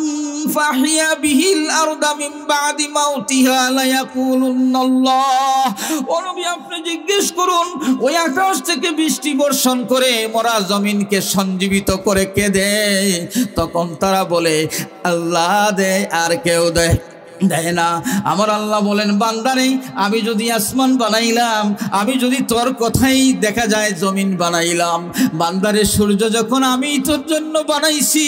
ফাহিয়া বিহিল আরদা মিন বাদি মাউতিহা লা ইয়াকুলুন্নাল্লাহ, ও নবী আপনি জিজ্ঞেস করুন ওই আকাশ থেকে বৃষ্টি বর্ষণ করে মরা জমিনকে সঞ্জীবিত করে কে দেয়? তখন তারা বলে আল্লাহ দেয়, আর কেউ দেয় না। আমার আল্লাহ বলেন বান্দারে আমি যদি আসমান বানাইলাম, আমি যদি তোর কথাই দেখা যায় জমিন বানাইলাম, বান্দারে সূর্য যখন আমি তোর জন্য বানাইছি,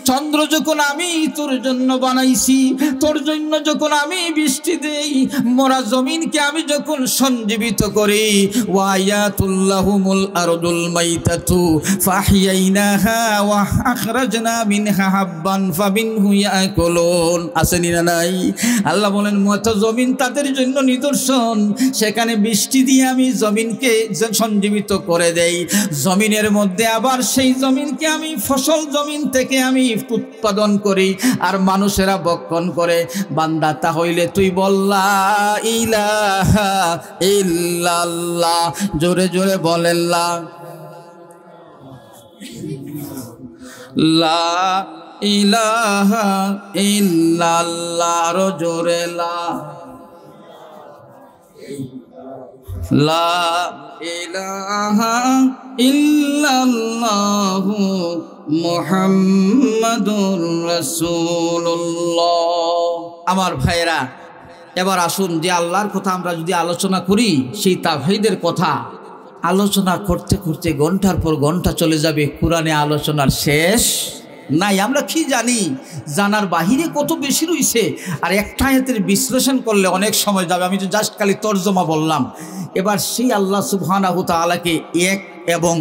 চন্দ্র যখন আমি তোর জন্য বানাইছি, তোর জন্য যখন আমি বৃষ্টি দেই, মরা জমিনকে আমি যখন সঞ্জীবিত করি, ওয়ায়াতুল্লাহুমুল আরদুল মাইতাতু ফাহিয়াইনাহা ওয়া আখরাজনা মিনহা হাব্বান ফামিনহু ইয়াকুলুন। আসেনি না নাই? আল্লাহ বলেন মতো জমিন তাদের জন্য নিদর্শন, সেখানে বৃষ্টি দিয়ে আমি জমিনকে সঞ্জীবিত করে দেই, জমিনের মধ্যে আবার সেই জমিনকে আমি ফসল জমিন থেকে আমি উৎপাদন করি, আর মানুষেরা ভক্ষণ করে। বান্দা তাহলে তুই বললা ইলাহা ইল্লাল্লাহ, জোরে জোরে বলেন লা ইলাহা ইল্লাল্লাহ, জোরে লা। লা ইলাহা ইল্লাল্লাহু মুহাম্মাদুর রাসূলুল্লাহ। আমার ভাইরা, এবার আসুন যে আল্লাহর কথা আমরা যদি আলোচনা করি, সেই তাওহীদের কথা আলোচনা করতে করতে ঘন্টার পর ঘন্টা চলে যাবে, কোরআনে আলোচনার শেষ নাই। আমরা কি জানি, জানার বাহিরে কত বেশি রয়েছে, আর একটা আয়াতের বিশ্লেষণ করলে অনেক সময় যাবে। আমি তো জাস্ট খালি তর্জমা বললাম। এবার সেই আল্লাহ সুবহানাহু ওয়া তাআলাকে এক এবং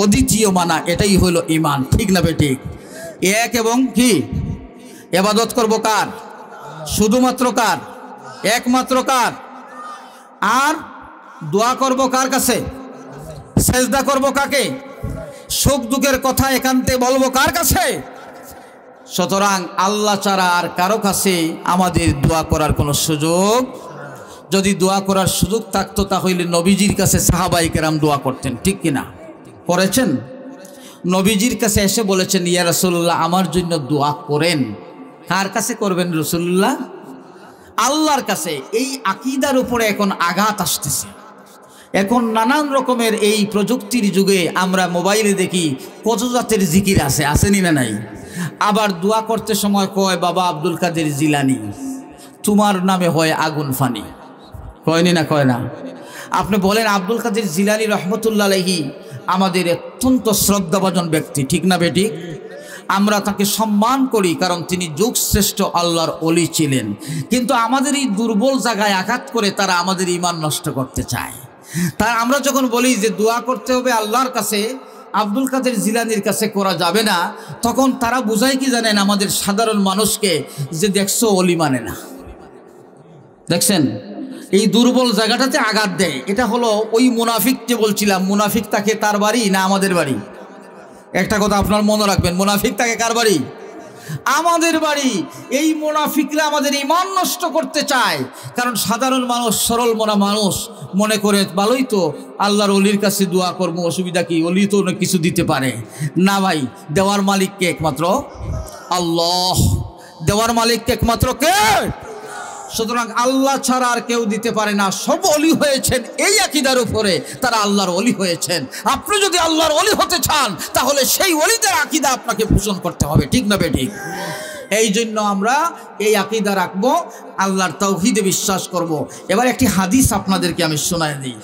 অদ্বিতীয় মানা, এটাই হলো ঈমান, ঠিক না বেঠিক? এক এবং কি ইবাদত করব কার? শুধুমাত্র কার? একমাত্র কার? আর দোয়া করব কার কাছে? সেজদা করব কাকে? সুখ দুঃখের কথা একান্তে বলবো কার কাছে? সুতরাং আল্লাহ ছাড়া আর কারো কাছে আমাদের দোয়া করার কোনো সুযোগ, যদি দোয়া করার সুযোগ থাকতো তাহলে নবীজির কাছে সাহাবায়ে কেরাম দোয়া করতেন, ঠিক কিনা? করেছেন? নবীজির কাছে এসে বলেছেন, ইয়া রাসূলুল্লাহ আমার জন্য দোয়া করেন। কার কাছে করবেন রাসূলুল্লাহ? আল্লাহর কাছে। এই আকীদার উপরে এখন আঘাত আসতেছে। এখন নানান রকমের এই প্রযুক্তির যুগে আমরা মোবাইলে দেখি কত জাতের জিকির আছে, আসেনি না নাই? আবার দোয়া করতে সময় কয় বাবা আব্দুল কাদের জিলানী তোমার নামে হয় আগুন ফানি, কয়নি না? কয় না? আপনি বলেন আব্দুল কাদের জিলানী রহমতুল্লাহ আলাইহি আমাদের অত্যন্ত শ্রদ্ধাভাজন ব্যক্তি, ঠিক না বেঠিক? আমরা তাকে সম্মান করি কারণ তিনি যুগশ্রেষ্ঠ আল্লাহর ওলি ছিলেন। কিন্তু আমাদের এই দুর্বল জায়গায় আঘাত করে তারা আমাদের ঈমান নষ্ট করতে চায়। তাই আমরা যখন বলি যে দোয়া করতে হবে আল্লাহর কাছে, আব্দুল কাদের জিলানীর কাছে করা যাবে না, তখন তারা বুঝায় কি জানেন আমাদের সাধারণ মানুষকে, যে দেখছো ওলি মানে না। দেখছেন এই দুর্বল জায়গাটাতে আঘাত দেয়। এটা হলো ওই মুনাফিক যে বলছিলাম, মুনাফিক তাকে তার বাড়ি না আমাদের বাড়ি? একটা কথা আপনার মনে রাখবেন, মুনাফিক তাকে কার বাড়ি? আমাদের বাড়ি। এই মুনাফিকরা আমাদের ঈমান নষ্ট করতে চায়, কারণ সাধারণ মানুষ, সরল মনা মানুষ মনে করে ভালোই তো আল্লাহর ওলির কাছে দোয়া করবো, অসুবিধা কি? ওলি তো অনেক কিছু দিতে পারে। না ভাই, দেওয়ার মালিককে একমাত্র আল্লাহ। দেওয়ার মালিককে একমাত্র কে? সুতরাং আল্লাহ ছাড়া আর কেউ দিতে পারে না। সব ওলি হয়েছেন এই আকীদার উপরে, তারা আল্লাহর ওলি হয়েছেন। আপনি যদি আল্লাহর ওলি হতে চান তাহলে সেই ওলিদের আকীদা আপনাকে পোষণ করতে হবে, ঠিক না বেঠিক? এই জন্য আমরা এই আকীদা রাখবো, আল্লাহর তাওহীদে বিশ্বাস করব। এবার একটি হাদিস আপনাদেরকে আমি শোনায় দিই।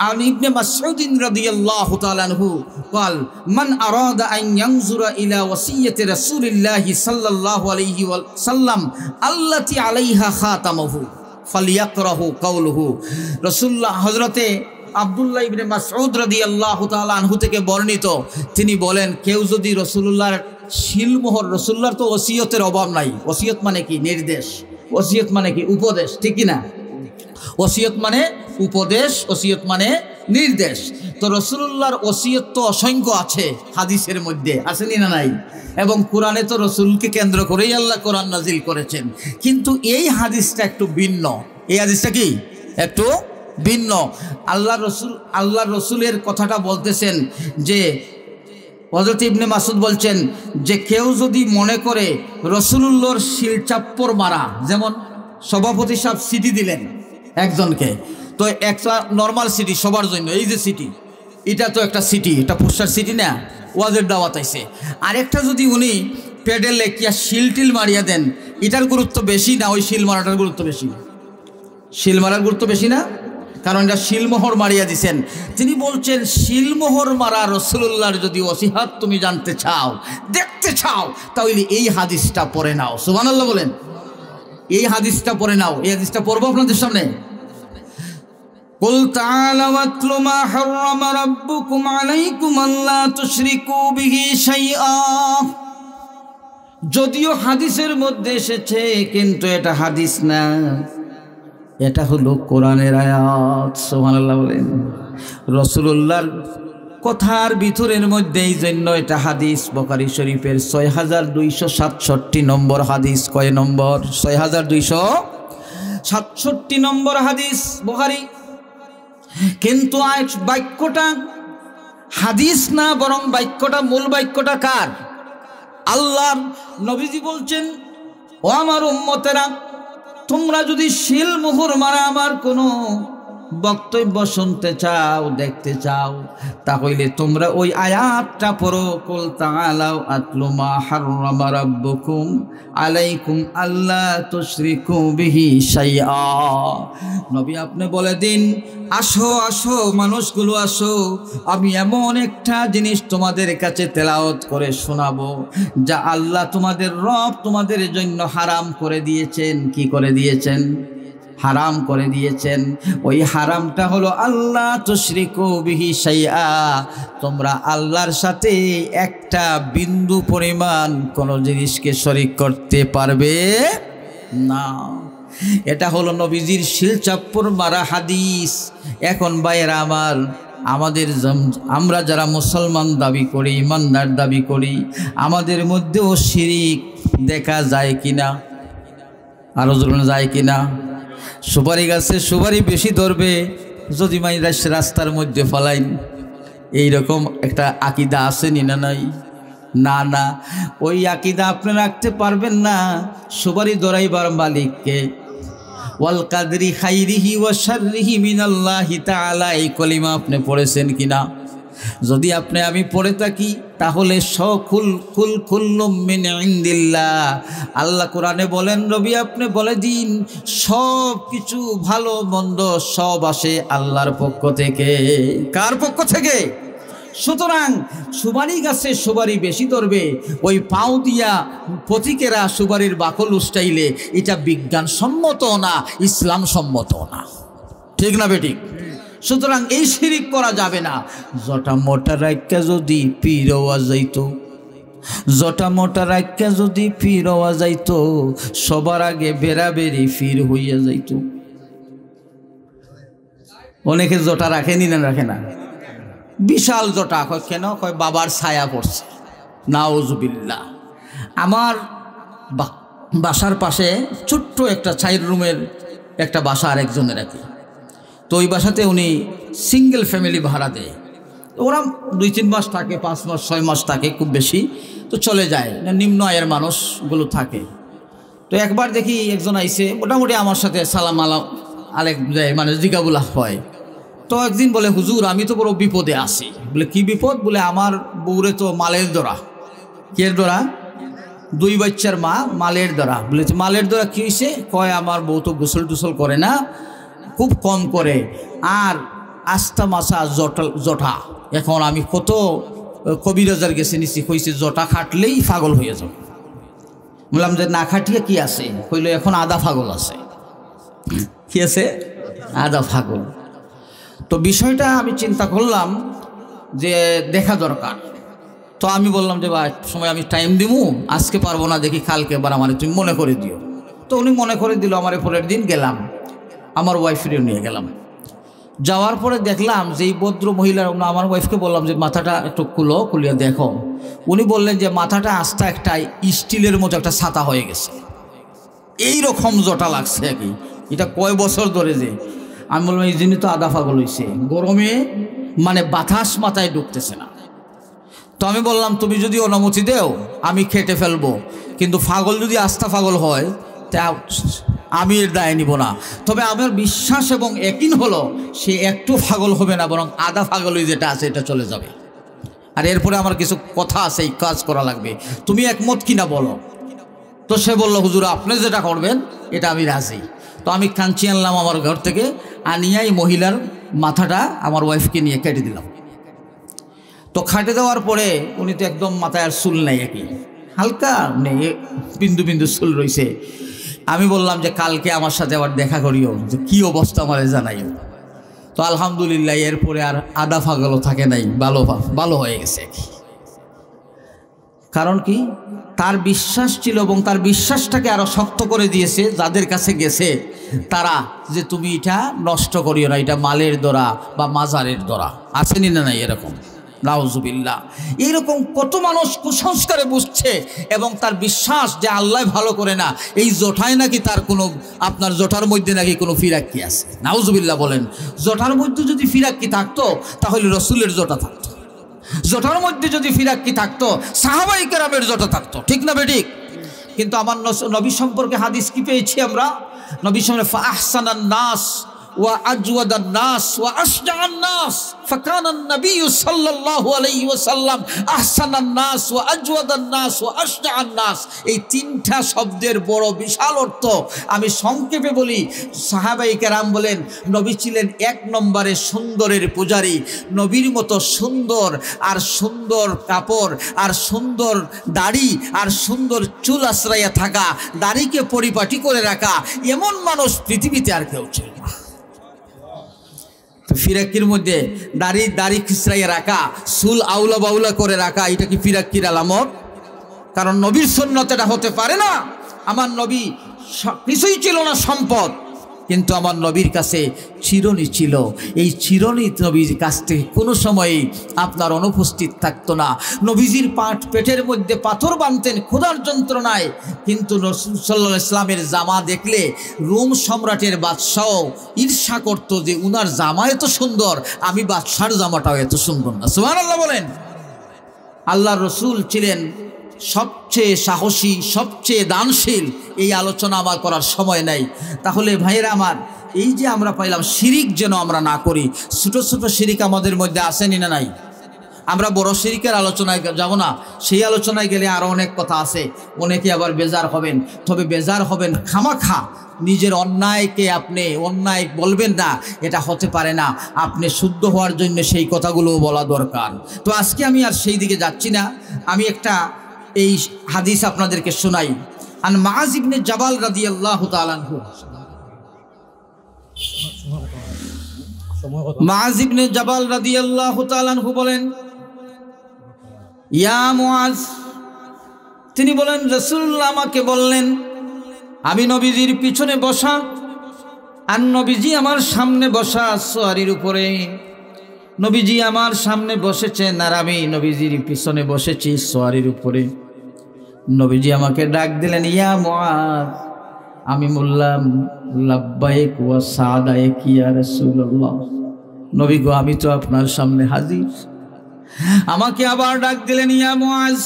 আন ইবনে মাসউদ রাদিয়াল্লাহু তাআলা আনহু قال من أراد أن ينظر إلى وصية رسول الله صلى الله عليه وسلم التي عليها خاتمه فليقرأ قوله। রাসূলুল্লাহ হযরতে আব্দুল্লাহ ইবনে মাসউদ রাদিয়াল্লাহু তাআলা আনহু থেকে বর্ণিত, তিনি বলেন কেউ যদি রাসূলুল্লাহর শিলমোহর, রাসূলুল্লাহর তো ওসিয়তের অভাব নাই। ওসিয়ত মানে কি? নির্দেশ। ওসিয়ত মানে কি? উপদেশ, ঠিক কি না? ওসিয়ত মানে উপদেশ, ওসিয়ত মানে নির্দেশ। তো রাসূলুল্লাহর ওসিয়ত তো অসংখ্য আছে হাদিসের মধ্যে, আসেনি না নাই? এবং কোরআনে তো রাসূলকে কেন্দ্র করেই আল্লাহ কোরআন নাজিল করেছেন। কিন্তু এই হাদিসটা একটু ভিন্ন। এই হাদিসটা কি? একটু ভিন্ন। আল্লাহর রসুলের কথাটা বলতেছেন যে হযরত ইবনে মাসউদ বলছেন যে কেউ যদি মনে করে রাসূলুল্লাহর শিলচাপ্পর মারা, যেমন সভাপতি সাহেব সিটি দিলেন একজনকে, তো একটা নর্মাল সিটি সবার জন্য, এই যে সিটি, এটা তো একটা সিটি, এটা পুরস্কার সিটি না, ওয়াজের দাওয়াত আইছে। আরেকটা যদি উনি পেডেলে কি শিল টিল মারিয়া দেন, এটার গুরুত্ব বেশি না ওই শিল মারাটার গুরুত্ব বেশি? শিল মারার গুরুত্ব বেশি না? কারণ এটা শিলমোহর মারিয়া দিছেন। তিনি বলছেন শিলমোহর মারা রাসূলুল্লাহর যদি ওসিয়ত তুমি জানতে চাও, দেখতে চাও, তাহলে এই হাদিসটা পড়ে নাও। সুবহানাল্লাহ বলেন। এই হাদিসটা পড়ে নাও। এই হাদিসটা পড়বো আপনাদের সামনে। কুল তাআলা ওয়াতলু মা হারামা রাব্বুকুম আলাইকুম আল্লা তুশরিকু বিহি শাইআ। যদিও হাদিসের মধ্যে এসেছে, কিন্তু এটা হাদিস না, এটা হলো কোরআনের আয়াত। সুবহানাল্লাহ বলেন। রাসূলুল্লাহর কথার ভিতরের মধ্যে, এই জন্য এটা হাদিস। বুখারী শরীফের ৬২৬৭ নম্বর হাদিস। কয় নম্বর? ৬২৬৭ নম্বর হাদিস বুখারী। কিন্তু বাক্যটা হাদিস না, বরং বাক্যটা, মূল বাক্যটা কার? আল্লাহর। নবীজি বলছেন, ও আমার উম্মতেরা, তোমরা যদি শিল মোহর মারা আমার কোনো বক্তব্য শুনতে চাও, দেখতে চাও, তাহলে তোমরা ওই আয়াতটা পড়ো, কুল তাআলাউ আতলু মা হাররামা রাব্বুকুম আলাইকুম আল্লা তুশরিকু বিহি শাইআ। নবী আপনি বলে দিন, আসো আসো মানুষগুলো আসো, আমি এমন একটা জিনিস তোমাদের কাছে তেলাওয়াত করে শোনাবো যা আল্লাহ তোমাদের রব তোমাদের জন্য হারাম করে দিয়েছেন। কি করে দিয়েছেন? হারাম করে দিয়েছেন। ওই হারামটা হলো আল্লাহ তুশরিকু বিহি শাইআ, তোমরা আল্লাহর সাথে একটা বিন্দু পরিমাণ কোনো জিনিসকে শরীক করতে পারবে না। এটা হলো নবীজির শিলচাপ্পর মারা হাদিস। এখন ভাইয়েরা আমার, আমরা যারা মুসলমান দাবি করি, ইমানদার দাবি করি, আমাদের মধ্যেও শিরিক দেখা যায় কিনা? আরো জোরে যায় কিনা? সুপারি গাছে সুপারি বেশি ধরবে যদি রাস্তার মধ্যে ফলাইন, এইরকম একটা আকিদা আছে না নাই? না না, ওই আকিদা আপনি রাখতে পারবেন না। সুপারি ধরাইবার মালিককে, ওয়াল কাদরি খাইরিহি ওয়া শাররিহি মিনাল্লাহি তাআলা, এই কলিমা আপনি পড়েছেন কিনা? যদি আপনি আমি পড়ে থাকি তাহলে কুল্লুম মিন ইনদিল্লাহ। আল্লাহ কোরআনে বলেন, নবী আপনি বলে দিন, সব কিছু ভালো মন্দ সব আসে আল্লাহর পক্ষ থেকে। কার পক্ষ থেকে? সুতরাং সুপারি গাছে সুপারি বেশি ধরবে, ওই পাও দিয়া পথিকেরা সুপারির বাকল উষ্টাইলে এটা বিজ্ঞান সম্মত না, ইসলাম সম্মত না। ঠিক না বেঠিক? সুতরাং এই শিরিক করা যাবে না। জটা মোটা রাখা যদি পীর হওয়া যাইতো, জটা মোটা রাখা যদি পীর হওয়া যাইতো, সবার আগে বেড়াবেড়ি ফির হইয়া যাইত। অনেকে জটা রাখেনি না, রাখে না, বিশাল জটা। কয় কেন? কয় বাবার ছায়া পড়ছে। নাউজুবিল্লাহ। আমার বাসার পাশে ছোট্ট একটা 4 রুমের একটা বাসা আরেকজনের আর কি। তো ওই বাসাতে উনি সিঙ্গেল ফ্যামিলি ভাড়া দেয়। ওরা 2-3 মাস থাকে, 5 মাস 6 মাস থাকে, খুব বেশি তো চলে যায়। নিম্ন আয়ের মানুষগুলো থাকে। তো একবার দেখি একজন আইসে, মোটামুটি আমার সাথে সালাম আলেক মানে জিজ্ঞাবুলা হয়। তো একদিন বলে, হুজুর আমি তো বড় বিপদে আছি। বলে কি বিপদ? বলে আমার বউরে তো মালের দরা। কের দরা? 2 বাচ্চার মা, মালের দরা। বলে মালের দরা কী হয়েছে? কয় আমার বউ তো গোসল টুসল করে না, খুব কম করে, আর আস্তা মাসা জটা। এখন আমি কত কবিরাজার গেছে নিছি, কইছে জটা খাটলেই পাগল হয়ে যাব। বললাম যে না খাটিয়ে কি আছে? কইল এখন আদা পাগল আছে। কি আছে? আদা পাগল। তো বিষয়টা আমি চিন্তা করলাম যে দেখা দরকার। তো আমি বললাম যে ভাই সময় আমি টাইম দিব, আজকে পারবো না, দেখি কালকে এবার আমার তুমি মনে করে দিও। তো উনি মনে করে দিল। আমার পরের দিন গেলাম, আমার ওয়াইফেরও নিয়ে গেলাম। যাওয়ার পরে দেখলাম যে এই ভদ্র মহিলার, আমার ওয়াইফকে বললাম যে মাথাটা একটু খুলিয়ে দেখো। উনি বললেন যে মাথাটা আস্তে একটা স্টিলের মতো একটা ছাতা হয়ে গেছে, এই রকম জটা লাগছে আর কি। এটা কয় বছর ধরে যে। আমি বললাম এই জন্যই তো আদা পাগল হয়েছে, গরমে মানে বাতাস মাথায় ঢুকতেছে না। তো আমি বললাম তুমি যদি অনুমতি দেও আমি খেটে ফেলবো, কিন্তু পাগল যদি আস্থা পাগল হয় তা আমি এর দায় নিব না। তবে আমার বিশ্বাস এবং একদিন হলো সে একটু পাগল হবে না, বরং আধা পাগলই যেটা আছে এটা চলে যাবে। আর এরপরে আমার কিছু কথা আছে, এই কাজ করা লাগবে, তুমি একমত কিনা বলো। তো সে বলল হুজুর আপনি যেটা করবেন এটা আমি রাজি। তো আমি কাঞ্চি আনলাম আমার ঘর থেকে, আনিয়াই মহিলার মাথাটা আমার ওয়াইফকে নিয়ে কেটে দিলাম। তো খাটে দেওয়ার পরে উনি তো একদম মাথায় আর চুল নেই, একই হালকা নেই, বিন্দু বিন্দু চুল রয়েছে। আমি বললাম যে কালকে আমার সাথে আবার দেখা করিও, যে কী অবস্থা আমার জানাইও। তো আলহামদুলিল্লাহ এরপরে আর আদা ফাগলও থাকে নাই, ভালো হয়ে গেছে। কারণ কি? তার বিশ্বাস ছিল এবং তার বিশ্বাসটাকে আরো শক্ত করে দিয়েছে যাদের কাছে গেছে তারা, যে তুমি এটা নষ্ট করিও না, এটা মালের দরা বা মাজারের দরা। আসেনি না নাই এরকম? নাউজুবিল্লাহ। এইরকম কত মানুষ কুসংস্কারে বুঝছে এবং তার বিশ্বাস যে আল্লাহ ভালো করে না, এই জটায় নাকি তার কোনো, আপনার জটার মধ্যে নাকি কোনো ফিরাক্কি আছে। নাউজুবিল্লাহ বলেন। জটার মধ্যে যদি ফিরাক্কি থাকতো তাহলে রসুলের জটা থাকতো, জটার মধ্যে যদি ফিরাক্কি থাকতো সাহাবায়ে কেরামের জটা থাকতো। ঠিক না বেঠিক? কিন্তু আমার নবী সম্পর্কে হাদিস কি পেয়েছি আমরা? নবী সম্পর্কে ফাহসানান নাস وأجود الناس وأشجع الناس فكان النبي صلى الله عليه وسلم أحسن الناس وأجود الناس وأشجع الناس এই তিনটা শব্দের বড় বিশাল অর্থ আমি সংক্ষেপে বলি। সাহাবায়ে কেরাম বলেন নবী ছিলেন এক নম্বরে সুন্দরের পূজারী। নবীর মতো সুন্দর আর সুন্দর কাপড় আর সুন্দর দাড়ি আর সুন্দর চুল আশ্রয়া থাকা, দাড়িকে পরিপাটি করে রাখা, এমন মানুষ পৃথিবীতে আর কেউ ছিল না। ফিরাকির মধ্যে দাড়ি খিসরাইয়া রাখা, চুল আউলা বাউলা করে রাখা, এটা কি ফিরাকির আলামত? কারণ নবীর সুন্নত এটা হতে পারে না। আমার নবী কিছুই ছিল না সম্পদ, কিন্তু আমার নবীর কাছে চিরুনি ছিল। এই চিরুনি নবীর কাছ থেকে কোনো সময়ই আপনার অনুপস্থিত থাকতো না। নবীজির পেটের মধ্যে পাথর বাঁধতেন ক্ষুধার যন্ত্রণায়, কিন্তু রাসূল সাল্লাল্লাহু আলাইহি ওয়াসাল্লামের জামা দেখলে রোম সম্রাটের বাদশাহ ঈর্ষা করত যে উনার জামা এত সুন্দর, আমি বাদশার জামাটাও এত সুন্দর না। সুবহানাল্লাহ বলেন। আল্লাহর রাসূল ছিলেন সবচেয়ে সাহসী, সবচেয়ে দানশীল। এই আলোচনা আমার করার সময় নাই। তাহলে ভাইয়েরা আমার, এই যে আমরা পাইলাম শিরিক যেন আমরা না করি। ছোট ছোট শিরিক আমাদের মধ্যে আসেনি না নাই? আমরা বড় শিরিকের আলোচনায় যাব না, সেই আলোচনায় গেলে আরও অনেক কথা আছে। অনেকে আবার বেজার হবেন, তবে বেজার হবেন খামাখা। নিজের অন্যায়কে আপনি অন্যায় বলবেন না, এটা হতে পারে না। আপনি শুদ্ধ হওয়ার জন্য সেই কথাগুলো বলা দরকার। তো আজকে আমি আর সেই দিকে যাচ্ছি না। আমি একটা এই হাদিস আপনাদেরকে শোনাই। আন মুআজ ইবনে জাবাল রাদিয়াল্লাহু তাআলা আনহু, মুআজ ইবনে জাবাল রাদিয়াল্লাহু তাআলা আনহু বলেন, ইয়া মুআজ, তিনি বলেন রাসূলুল্লাহ আমাকে বললেন, আমি নবীজির পিছনে বসা, আর নবীজি আমার সামনে বসা সোয়ারির উপরে। নবীজি আমার সামনে বসেছেন আর আমি নবীজির পিছনে বসেছি সোয়ারির উপরে। নবীজি আমাকে ডাক দিলেন, ইয়া মুআজ। আমি বললাম, লাব্বাইক ওয়া সাদাইক ইয়া রাসূলুল্লাহ। নবী গো, আমি তো আপনার সামনে হাজির। আমাকে আবার ডাক দিলেন, ইয়া মুআজ।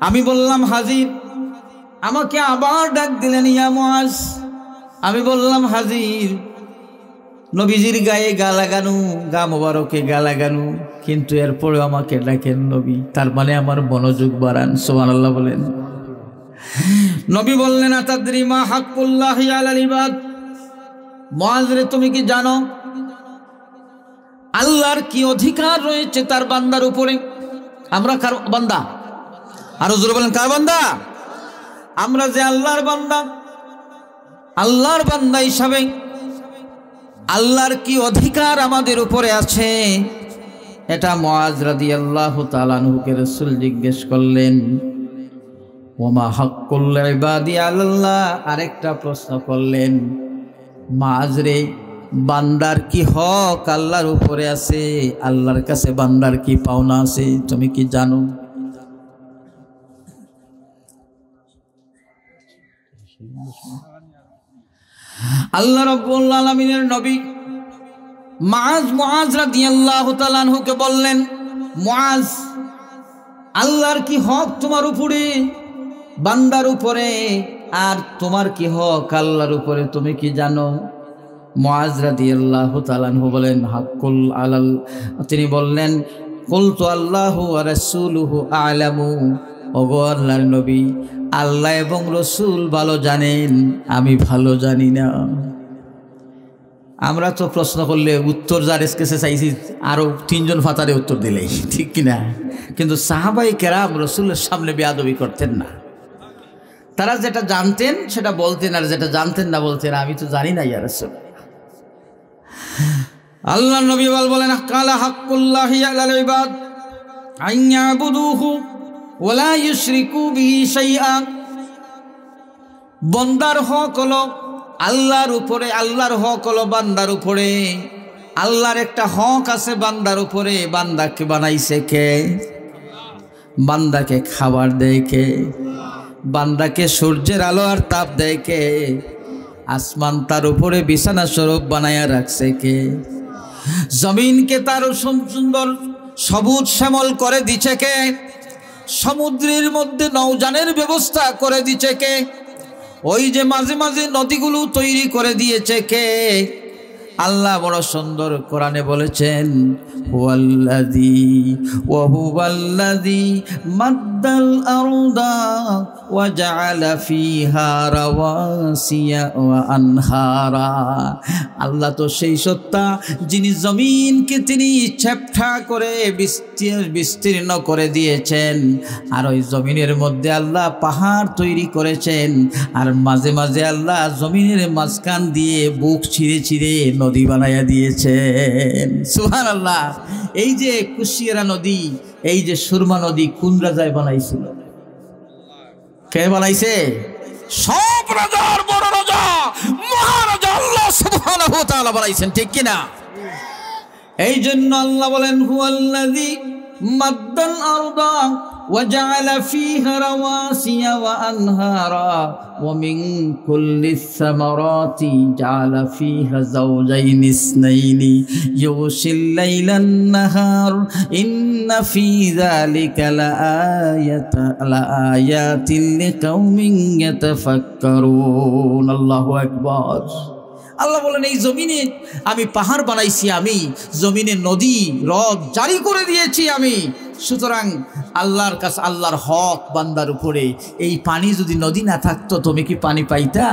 আমি বললাম, হাজির। আমাকে আবার ডাক দিলেন, ইয়া মুআজ। আমি বললাম, হাজির। নবীজির গায়ে গা লাগানো, গা মোবারকে গা লাগানো, কিন্তু এরপরে আমাকে ডাকেন নবী। তার মানে আমার মনোযোগ বাড়ান। সুবহানাল্লাহ বলেন। নবী বললেন, আতাদরি মা হাক্কুল্লাহি আলাল ইবাদ। মুআজ রে, তুমি কি জানো আল্লাহর কি অধিকার রয়েছে তার বান্দার উপরে? আমরা কার বান্দা? আরো জোরে বলেন, কার বান্দা? আমরা যে আল্লাহর বান্দা, আল্লাহর বান্দা হিসাবে আল্লাহর কি অধিকার আমাদের উপরে আছে, এটা মুআজ রাদিয়াল্লাহু তাআলা আনহুকে রাসূল জিজ্ঞেস করলেন। ওমা হাক্কুল ইবাদি আলাল্লাহ, আরেকটা প্রশ্ন করলেন, মুআজ রে, বান্দার কি হক আল্লাহর উপরে আছে? আল্লাহর কাছে বান্দার কি পাওনা আছে, তুমি কি জানো? আল্লাহ রাব্বুল আলামিনের নবী মুআজ রাদিয়াল্লাহু তাআলা আনহুকে বললেন, মুআজ, আল্লাহর কি হক তোমার উপরে, বান্দার উপরে, আর তোমার কি হক আল্লাহর উপরে, তুমি কি জানো? মুআজ রাদিয়াল্লাহু তাআলা আনহু বলেন, হাক্কুল আলাল। তিনি বললেন, কুলতু আল্লাহু ওয়া রাসূলুহু আ'লামু। ওগো আল্লাহর নবী, আল্লাহ এবং রসুল ভালো জানেন, আমি ভালো জানি না। আমরা তো প্রশ্ন করলে উত্তর যার কাছে চাইছি আরো তিনজন ফাতারে উত্তর দিলেই, ঠিক কিনা? কিন্তু সাহাবায়ে কেরাম রসুলের সামনে বেয়াদবি করতেন না। তারা যেটা জানতেন সেটা বলতেন, আর যেটা জানতেন না বলতেন, আমি তো জানি না ইয়া রাসূল। আল্লাহ নবী বলেন, কালা হাক্কুল্লাহি আলাল ইবাদ আন ইয়াবুদুহু ওয়া লা ইউশরিকু বিহি শাইআ। বান্দার হক হলো আল্লাহর উপরে, আল্লাহর হক হলো বান্দার উপরে। আল্লাহর একটা হক আছে বান্দার উপরে। বান্দাকে বানাইছে কে? বান্দাকে খাবার দেয় কে? বান্দাকে সূর্যের আলো আর তাপ দেয় কে? আসমান তার উপরে বিছানা স্বরূপ বানায়া রাখছে কে? জমিনকে তার সুন্দর সবুজ শ্যামল করে দিছে কে? সমুদ্রের মধ্যে নৌযানের ব্যবস্থা করে দিছে কে? ওই যে মাঝে মাঝে নদীগুলো তৈরি করে দিয়েছে কে? আল্লাহ বড় সুন্দর কোরআনে বলেছেন, হুয়াল্লাযী ওয়া হুয়াল্লাযী মাদ্দাল আরদা ওয়া জাআলা ফিহা রাওয়াসিয়া ওয়া আনহারা। আল্লাহ তো সেই সত্তা যিনি জমিনকে তিনি চ্যাপ্টা করে বিস্তীর্ণ করে দিয়েছেন, আর ওই জমিনের মধ্যে আল্লাহ পাহাড় তৈরি করেছেন, আর মাঝে মাঝে আল্লাহ জমিনের মাঝখান দিয়ে বুক ছিঁড়ে ছিঁড়ে নদী বানাইয়া দিয়েছেন। সুবহানাল্লাহ। এই যে কুশিয়ারা নদী, এই যে সুরমা নদী কোন রাজায় বানাইছিল? কে বানাইছে? সব রাজার বড় রাজা মহারাজা আল্লাহ সুবহানাহু ওয়া তাআলা বানাইছেন, ঠিক কিনা? এই জন্য আল্লাহ বলেন, হুয়াল্লাযী মাদ্দাল আরদা ওয়া জাআলা ফীহা রাওয়াসিয়া ওয়া আনহারা ওয়া মিন কুল্লিস সামারাতি জাআলা ফীহা যাওজাইনি ইসনাইনি ইউশিল লাইলান নাহার ইন্না ফী যালিকা লাআয়াতিন লিকাওমিন ইয়াতাফাক্কারুন। আল্লাহু আকবার। আল্লাহ বলেন, এই জমিনে আমি পাহাড় বানাইছি, আমি জমিনে নদী হ্রদ জারি করে দিয়েছি আমি। সুতরাং আল্লাহর কাছে আল্লাহর হক বান্দার উপরে। এই পানি যদি নদী না থাকতো তুমি কি পানি পাইতা?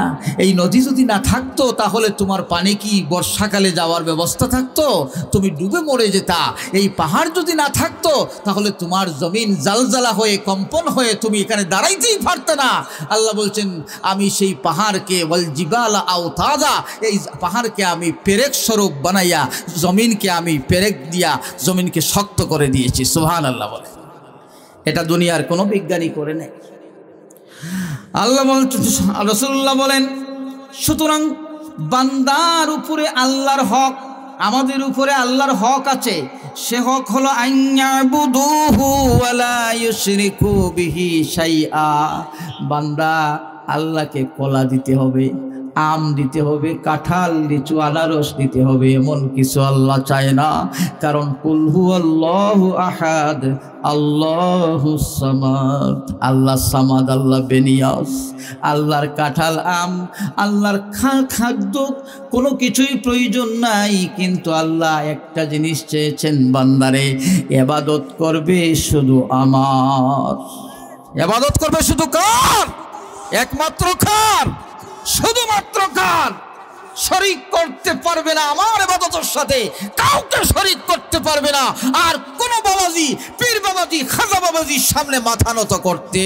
এই নদী যদি না থাকতো তাহলে তোমার পানি কি বর্ষাকালে যাওয়ার ব্যবস্থা থাকতো? তুমি ডুবে মরে যেতা। এই পাহাড় যদি না থাকতো তাহলে তোমার জমিন জালজালা হয়ে কম্পন হয়ে তুমি এখানে দাঁড়াইতেই পারতে না। আল্লাহ বলছেন, আমি সেই পাহাড়কে ওয়াল জিবালা আওতাদা, এই পাহাড়কে আমি পেরেক স্বরূপ বানাইয়া জমিনকে আমি পেরেক দিয়া জমিনকে শক্ত করে দিয়েছি। সুবহানাল্লাহ বলে। এটা দুনিয়ার কোনো বিজ্ঞানী করে নেই। আল্লাহ বলেন, রাসূলুল্লাহ বলেন, সুতরাং বান্দার উপরে আল্লাহর হক, আমাদের উপরে আল্লাহর হক আছে। সে হক হলো আইয়াবুদুহু ওয়া লা ইউশরিকু বিহি শাইআ। বান্দা আল্লাহকে কলা দিতে হবে, আম দিতে হবে, কাঁঠাল, লিচু, আনারস দিতে হবে, এমন কিছু আল্লাহ চায় না। কারণ কুল হুয়াল্লাহু আহাদ আল্লাহুস সামাদ। আল্লাহ সামাদ, আল্লাহ বেনিয়াস। আল্লাহর কাঁঠাল, আম, আল্লাহর খাদ্য কোনো কিছুই প্রয়োজন নাই, কিন্তু আল্লাহ একটা জিনিস চেয়েছেন, বান্দারে ইবাদত করবে শুধু আমার। ইবাদত করবে শুধু কার? একমাত্র কার? শুধুমাত্র কার? শরীক করতে পারবে না আমার ইবাদতের সাথে, কাউকে শরীক করতে পারবে না। আর কোন বাবাজি, পীর বাবাজি, খাজা বাবাজির সামনে মাথা নত করতে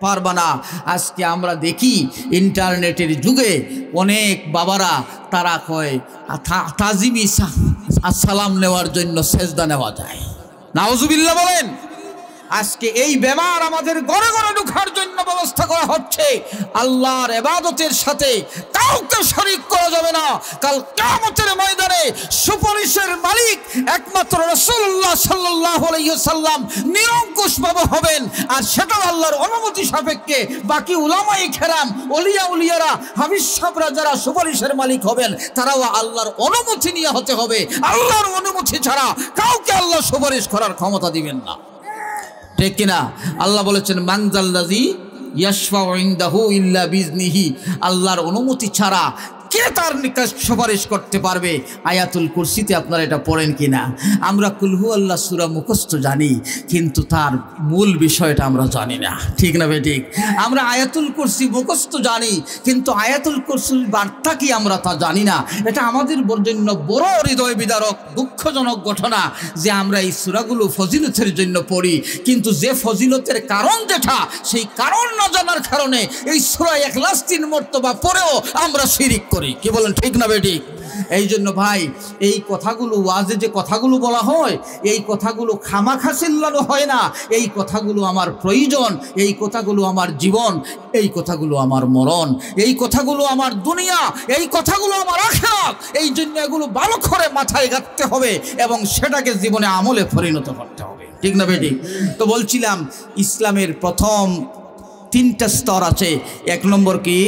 পারবে না। আজকে আমরা দেখি ইন্টারনেটের যুগে অনেক বাবারা তারা কয় তাজিমি সালাম নেওয়ার জন্য সেজদা নেওয়া যায়। নাউজুবিল্লাহ বলেন। আজকে এই বেমার আমাদের ঘরে ঘরে ঢোকার জন্য ব্যবস্থা করা হচ্ছে। আল্লাহর ইবাদতের সাথে কাউকে শরীক করা যাবে না। কাল কিয়ামতের ময়দানে সুপারিশের মালিক একমাত্র রাসূলুল্লাহ সাল্লাল্লাহু আলাইহি ওয়াসাল্লাম নিরঙ্কুশভাবে হবেন, আর সেটাও আল্লাহর অনুমতি সাপেক্ষে। বাকি উলামায়ে কেরাম, ওলিয়া উলিয়ারা, হাফিজ সাহেবরা যারা সুপারিশের মালিক হবেন তারাও আল্লাহর অনুমতি নিয়ে হতে হবে। আল্লাহর অনুমতি ছাড়া কাউকে আল্লাহ সুপারিশ করার ক্ষমতা দিবেন না, ঠিক কিনা? আল্লাহ বলেছেন, মানজাল্লাযী ইয়াশফাউ ইনদাহু ইল্লা বিইজনিহি। আল্লাহর অনুমতি ছাড়া কে তার নিকট সুপারিশ করতে পারবে? আয়াতুল কুরসিতে আপনারা এটা পড়েন কিনা? আমরা কুল হুয়াল্লাহ সূরা মুখস্থ জানি, কিন্তু তার মূল বিষয়টা আমরা জানি না, ঠিক না বেঠিক? আমরা আয়াতুল কুরসি মুখস্থ জানি, কিন্তু আয়াতুল কুরসির বার্তা কি আমরা তা জানি না। এটা আমাদের জন্য বড় হৃদয় বিদারক দুঃখজনক ঘটনা যে আমরা এই সূরাগুলো ফজিলতের জন্য পড়ি, কিন্তু যে ফজিলতের কারণ যেটা, সেই কারণ না জানার কারণে এই সূরা ইখলাস ৩ মর্তবা পড়েও আমরা শিরিক করি। কি বলেন, ঠিক না বেঠিক? এই জন্য ভাই, এই কথাগুলো ওয়াজে যে কথাগুলো বলা হয়, এই কথাগুলো খামাখা চিল্লানো হয় না। এই কথাগুলো আমার প্রয়োজন, এই কথাগুলো আমার জীবন, এই কথাগুলো আমার মরণ, এই কথাগুলো আমার দুনিয়া, এই কথাগুলো আমার আখিরাত। এই জন্য এগুলো ভালো করে মাথায় রাখতে হবে এবং সেটাকে জীবনে আমলে পরিণত করতে হবে, ঠিক না বেঠিক? তো বলছিলাম, ইসলামের প্রথম 3টা স্তর আছে। 1 নম্বর কি?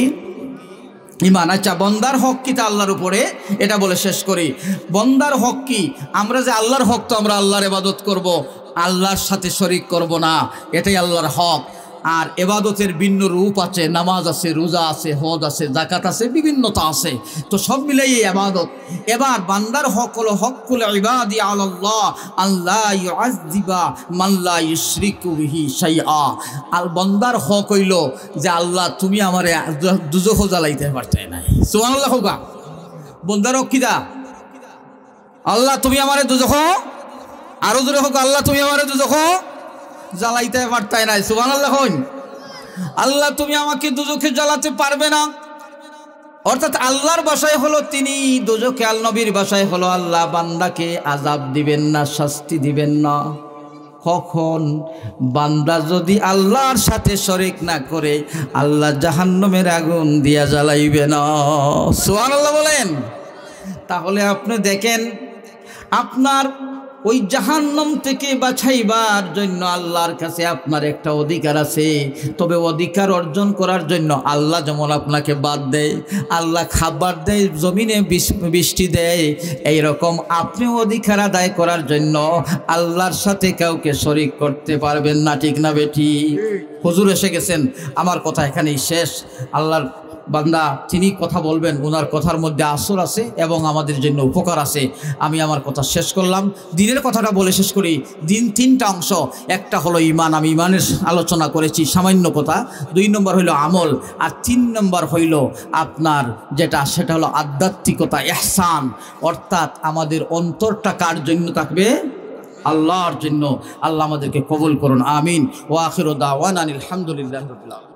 ইমান। আচ্ছা, বন্দার হক কি তা আল্লাহর উপরে, এটা বলে শেষ করি। বন্দার হক কি? আমরা যে আল্লাহর হক, তো আমরা আল্লাহর ইবাদত করব, আল্লাহর সাথে শরীক করব না, এটাই আল্লাহর হক। আর এবাদতের ভিন্ন রূপ আছে, নামাজ আছে, রোজা আছে, হজ আছে, যাকাত আছে, বিভিন্নতা আছে। তো সব মিলাই এবাদত। এবার বান্দার হক হলো হকুল ইবাদি আলাল্লাহ আল্লাহ ইউআযযিবা মান লা ইউশরিকু বিহি শাইআ। আর বান্দার হক হইল যে আল্লাহ তুমি আমারে দুজখ জ্বালাইতে পারতে নাই। সুবহানাল্লাহ। হোকা বান্দার হক কিদা? আল্লাহ তুমি আমারে দুজখ, আরো জোরে হোক, আল্লাহ তুমি আমারে দুজখ জ্বালাইতে পারতাই নাই। সুবহানাল্লাহ। আল্লাহ তুমি আমাকে দুজখে জ্বালাতে পারবে না, অর্থাৎ আল্লাহর ভাষায় হলো তিনি দুজখে, আল নবীর ভাষায় হলো আল্লাহ বান্দাকে আযাব দিবেন না, শাস্তি দিবেন না। কখন? বান্দা যদি আল্লাহর সাথে শরীক না করে আল্লাহ জাহান্নামের আগুন দিয়া জ্বালাইবে না। সুবহানাল্লাহ বলেন। তাহলে আপনি দেখেন, আপনার ওই জাহান্নাম থেকে বাঁচাইবার জন্য আল্লাহর কাছে আপনার একটা অধিকার আছে। তবে অধিকার অর্জন করার জন্য আল্লাহ যেমন আপনাকে বাদ দেয়, আল্লাহ খাবার দেয়, জমিনে বৃষ্টি দেয়, এইরকম আপনি অধিকার আদায় করার জন্য আল্লাহর সাথে কাউকে শরীক করতে পারবেন না। ঠিক না বেটি? হুজুর এসে গেছেন, আমার কথা এখানেই শেষ। আল্লাহর বান্দা তিনি কথা বলবেন, ওনার কথার মধ্যে আসর আছে এবং আমাদের জন্য উপকার আছে। আমি আমার কথা শেষ করলাম, দিনের কথাটা বলে শেষ করি। দিন তিনটা অংশ, একটা হলো ইমান, আমি ইমানের আলোচনা করেছি সামান্য কথা। 2 নম্বর হইল আমল, আর 3 নম্বর হইল আপনার যেটা, সেটা হলো আধ্যাত্মিকতা, ইহসান। অর্থাৎ আমাদের অন্তরটা কার জন্য থাকবে? আল্লাহর জন্য। আল্লাহ আমাদেরকে কবুল করুন, আমিন। ওয়া আখিরু দাওয়ানা আলহামদুলিল্লাহি রাব্বিল আলামিন।